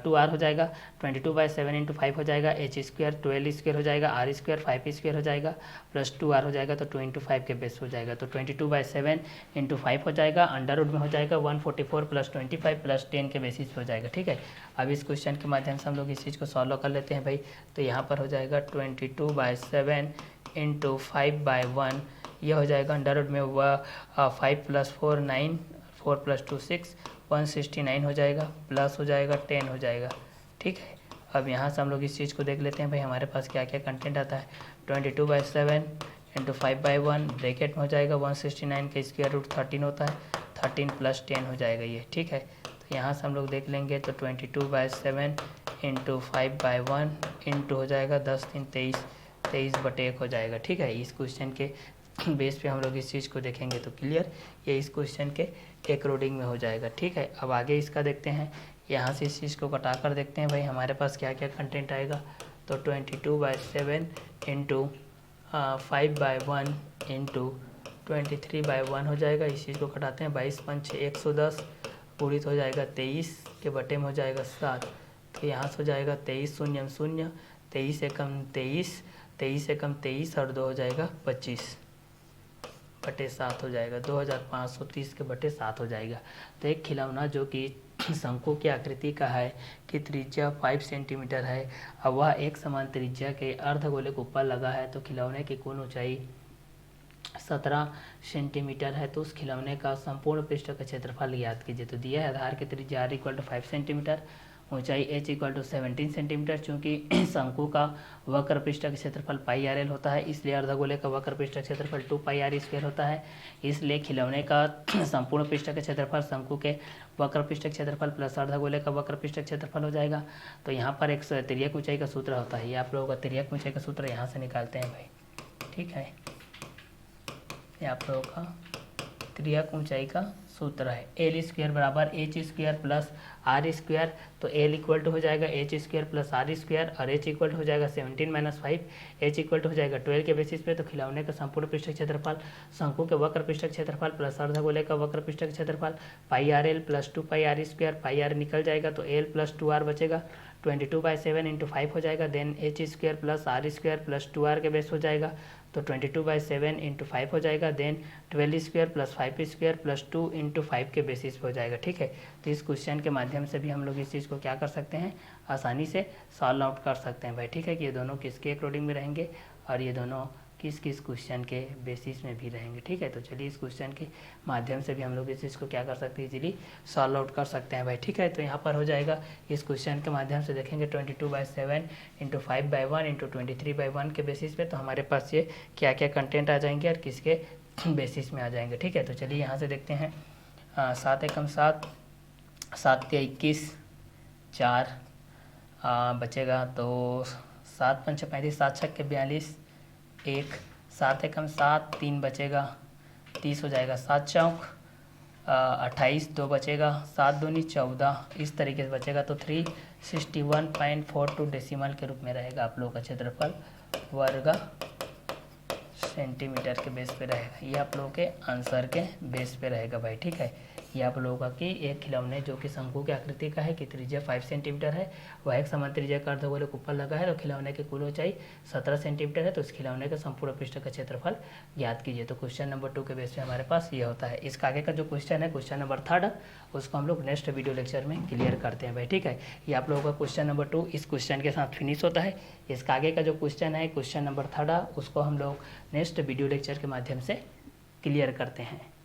2 R हो जाएगा। 22/7 इंटू 5 हो जाएगा, एच स्क्वायर 12 स्क्वायर हो जाएगा, आर स्क्वायर 5 स्क्वायर हो जाएगा प्लस 2 आर हो जाएगा, तो 2 इंटू 5 के बेस हो जाएगा। तो 22/7 इंटू 5 हो जाएगा, अंडर रूट में हो जाएगा 144 प्लस 25 प्लस 10 के बेसिस हो जाएगा। ठीक है, अब इस क्वेश्चन के माध्यम से हम लोग इस चीज़ को सॉल्व कर लेते हैं भाई। तो यहाँ पर हो जाएगा 22/7 इंटू 5/1, ये हो जाएगा अंडर रूट में 5 + 4 9, 4 + 2 6, 169 हो जाएगा प्लस हो जाएगा 10 हो जाएगा। ठीक है, अब यहाँ से हम लोग इस चीज़ को देख लेते हैं भाई, हमारे पास क्या क्या कंटेंट आता है। 22/7 इंटू 5/1 ब्रैकेट में हो जाएगा 169 का स्क्वायर रूट 13 होता है, 13 + 10 हो जाएगा ये। ठीक है, तो यहाँ से हम लोग देख लेंगे तो 22/7 इंटू 5/1 इंटू हो जाएगा 10 3 23, 23/1 हो जाएगा। ठीक है, इस क्वेश्चन के बेस पे हम लोग इस चीज़ को देखेंगे तो क्लियर, ये इस क्वेश्चन के अकॉर्डिंग में हो जाएगा। ठीक है, अब आगे इसका देखते हैं, यहाँ से इस चीज़ को घटा कर देखते हैं भाई हमारे पास क्या क्या कंटेंट आएगा। तो 22/7 इंटू 5/1 इंटू 23/1 हो जाएगा, इस चीज़ को घटाते हैं, 22 5 110 पूरी हो जाएगा 23 के बटे में हो जाएगा 7, तो यहाँ से हो जाएगा 23 0 0, 23 से कम 23, 23 से कम 23 और 2 हो जाएगा 25 बटे 7 हो जाएगा, 2530 के बटे 7 हो जाएगा। तो एक खिलौना जो कि शंकु की आकृति का है कि त्रिज्या 5 सेंटीमीटर है, अब वह एक समान त्रिज्या के अर्धगोले के ऊपर लगा है, तो खिलौने की कुल ऊंचाई 17 सेंटीमीटर है। तो उस खिलौने का संपूर्ण पृष्ठ का क्षेत्रफल ज्ञात कीजिए। तो दिया है आधार की त्रिज्या r = 5 सेंटीमीटर, ऊंचाई h = 17 सेंटीमीटर। चूंकि शंकु का वक्र पृष्ठ का क्षेत्रफल पाई आर एल होता है, इसलिए अर्धगोले का वक्र पृष्ठ का क्षेत्रफल 2 पाई आर स्क्वायर होता है। इसलिए खिलौने का संपूर्ण पृष्ठ का क्षेत्रफल शंकु के वक्र पृष्ठ का क्षेत्रफल प्लस अर्धगोले का वक्र पृष्ठ का क्षेत्रफल हो जाएगा। तो यहाँ पर एक तिर्यक ऊंचाई का सूत्र होता है, ये आप लोगों का तिर्यक ऊंचाई का सूत्र यहाँ से निकालते हैं भाई। ठीक है, ये आप लोगों का त्रियक ऊंचाई का सूत्र है, एल स्क्वायर बराबर H square plus R square. तो एल इक्वल टू हो जाएगा H square plus R square और एच इक्वल टू हो जाएगा 17 - 5, एच इक्वल टू हो जाएगा 12 के बेसिस पे। तो खिलौने का संपूर्ण पृष्ठ क्षेत्रफल शंकु के वक्र पृष्ठ क्षेत्रफल प्लस अर्धगोले का वक्र पृष्ठ क्षेत्रफल pi R L plus 2 pi R square, pi R निकल जाएगा तो एल प्लस 2 आर बचेगा, 22/7 इंटू 5 हो जाएगा, then H square plus R square plus 2r के बेस हो जाएगा, तो 22/7 इंटू 5 हो जाएगा, then 12 square plus 5 square plus 2 into 5 के बेसिस पे हो जाएगा। ठीक है, तो इस क्वेश्चन के माध्यम से भी हम लोग इस चीज़ को क्या कर सकते हैं, आसानी से सॉल्व आउट कर सकते हैं भाई। ठीक है, कि ये दोनों किसके अकॉर्डिंग में रहेंगे और ये दोनों किस किस क्वेश्चन के बेसिस में भी रहेंगे। ठीक है, तो चलिए इस क्वेश्चन के माध्यम से भी हम लोग इस चीज़ को क्या कर सकते हैं, इजीली सॉल्व आउट कर सकते हैं भाई। ठीक है, तो यहाँ पर हो जाएगा इस क्वेश्चन के माध्यम से देखेंगे 22/7 इंटू 5/1 इंटू 23/1 के बेसिस पे, तो हमारे पास ये क्या क्या कंटेंट आ जाएंगे और किसके बेसिस में आ जाएंगे। ठीक है, तो चलिए यहाँ से देखते हैं 7 एकम 7, 7 के 21, 4 बचेगा, तो 7 पंचे 35, 7 छक्के 42, 1, 7 एकम 7, 3 बचेगा, 30 हो जाएगा, 7 चौक 28, 2 बचेगा, 7 दूनी 14, इस तरीके से बचेगा, तो 361.42 डेसिमल के रूप में रहेगा आप लोगों का क्षेत्रफल वर्ग सेंटीमीटर के बेस पे रहेगा। ये आप लोगों के आंसर के बेस पे रहेगा भाई। ठीक है, ये आप लोगों का कि एक खिलौने जो कि शंकु की आकृति का है, कि त्रिज्या 5 सेंटीमीटर है, वह एक समान त्रिज्या का अर्धगोलक ऊपर लगा है, तो खिलौने की कुल ऊंचाई 17 सेंटीमीटर है, तो इस खिलौने के संपूर्ण पृष्ठ का क्षेत्रफल ज्ञात कीजिए। तो क्वेश्चन नंबर 2 के बेस पे हमारे पास ये होता है। इसका आगे का जो क्वेश्चन है, क्वेश्चन नंबर 3, उसको हम लोग नेक्स्ट वीडियो लेक्चर में क्लियर करते हैं भाई। ठीक है, ये आप लोगों का क्वेश्चन नंबर 2 इस क्वेश्चन के साथ फिनिश होता है। इसका आगे का जो क्वेश्चन है, क्वेश्चन नंबर 3, उसको हम लोग नेक्स्ट वीडियो लेक्चर के माध्यम से क्लियर करते हैं।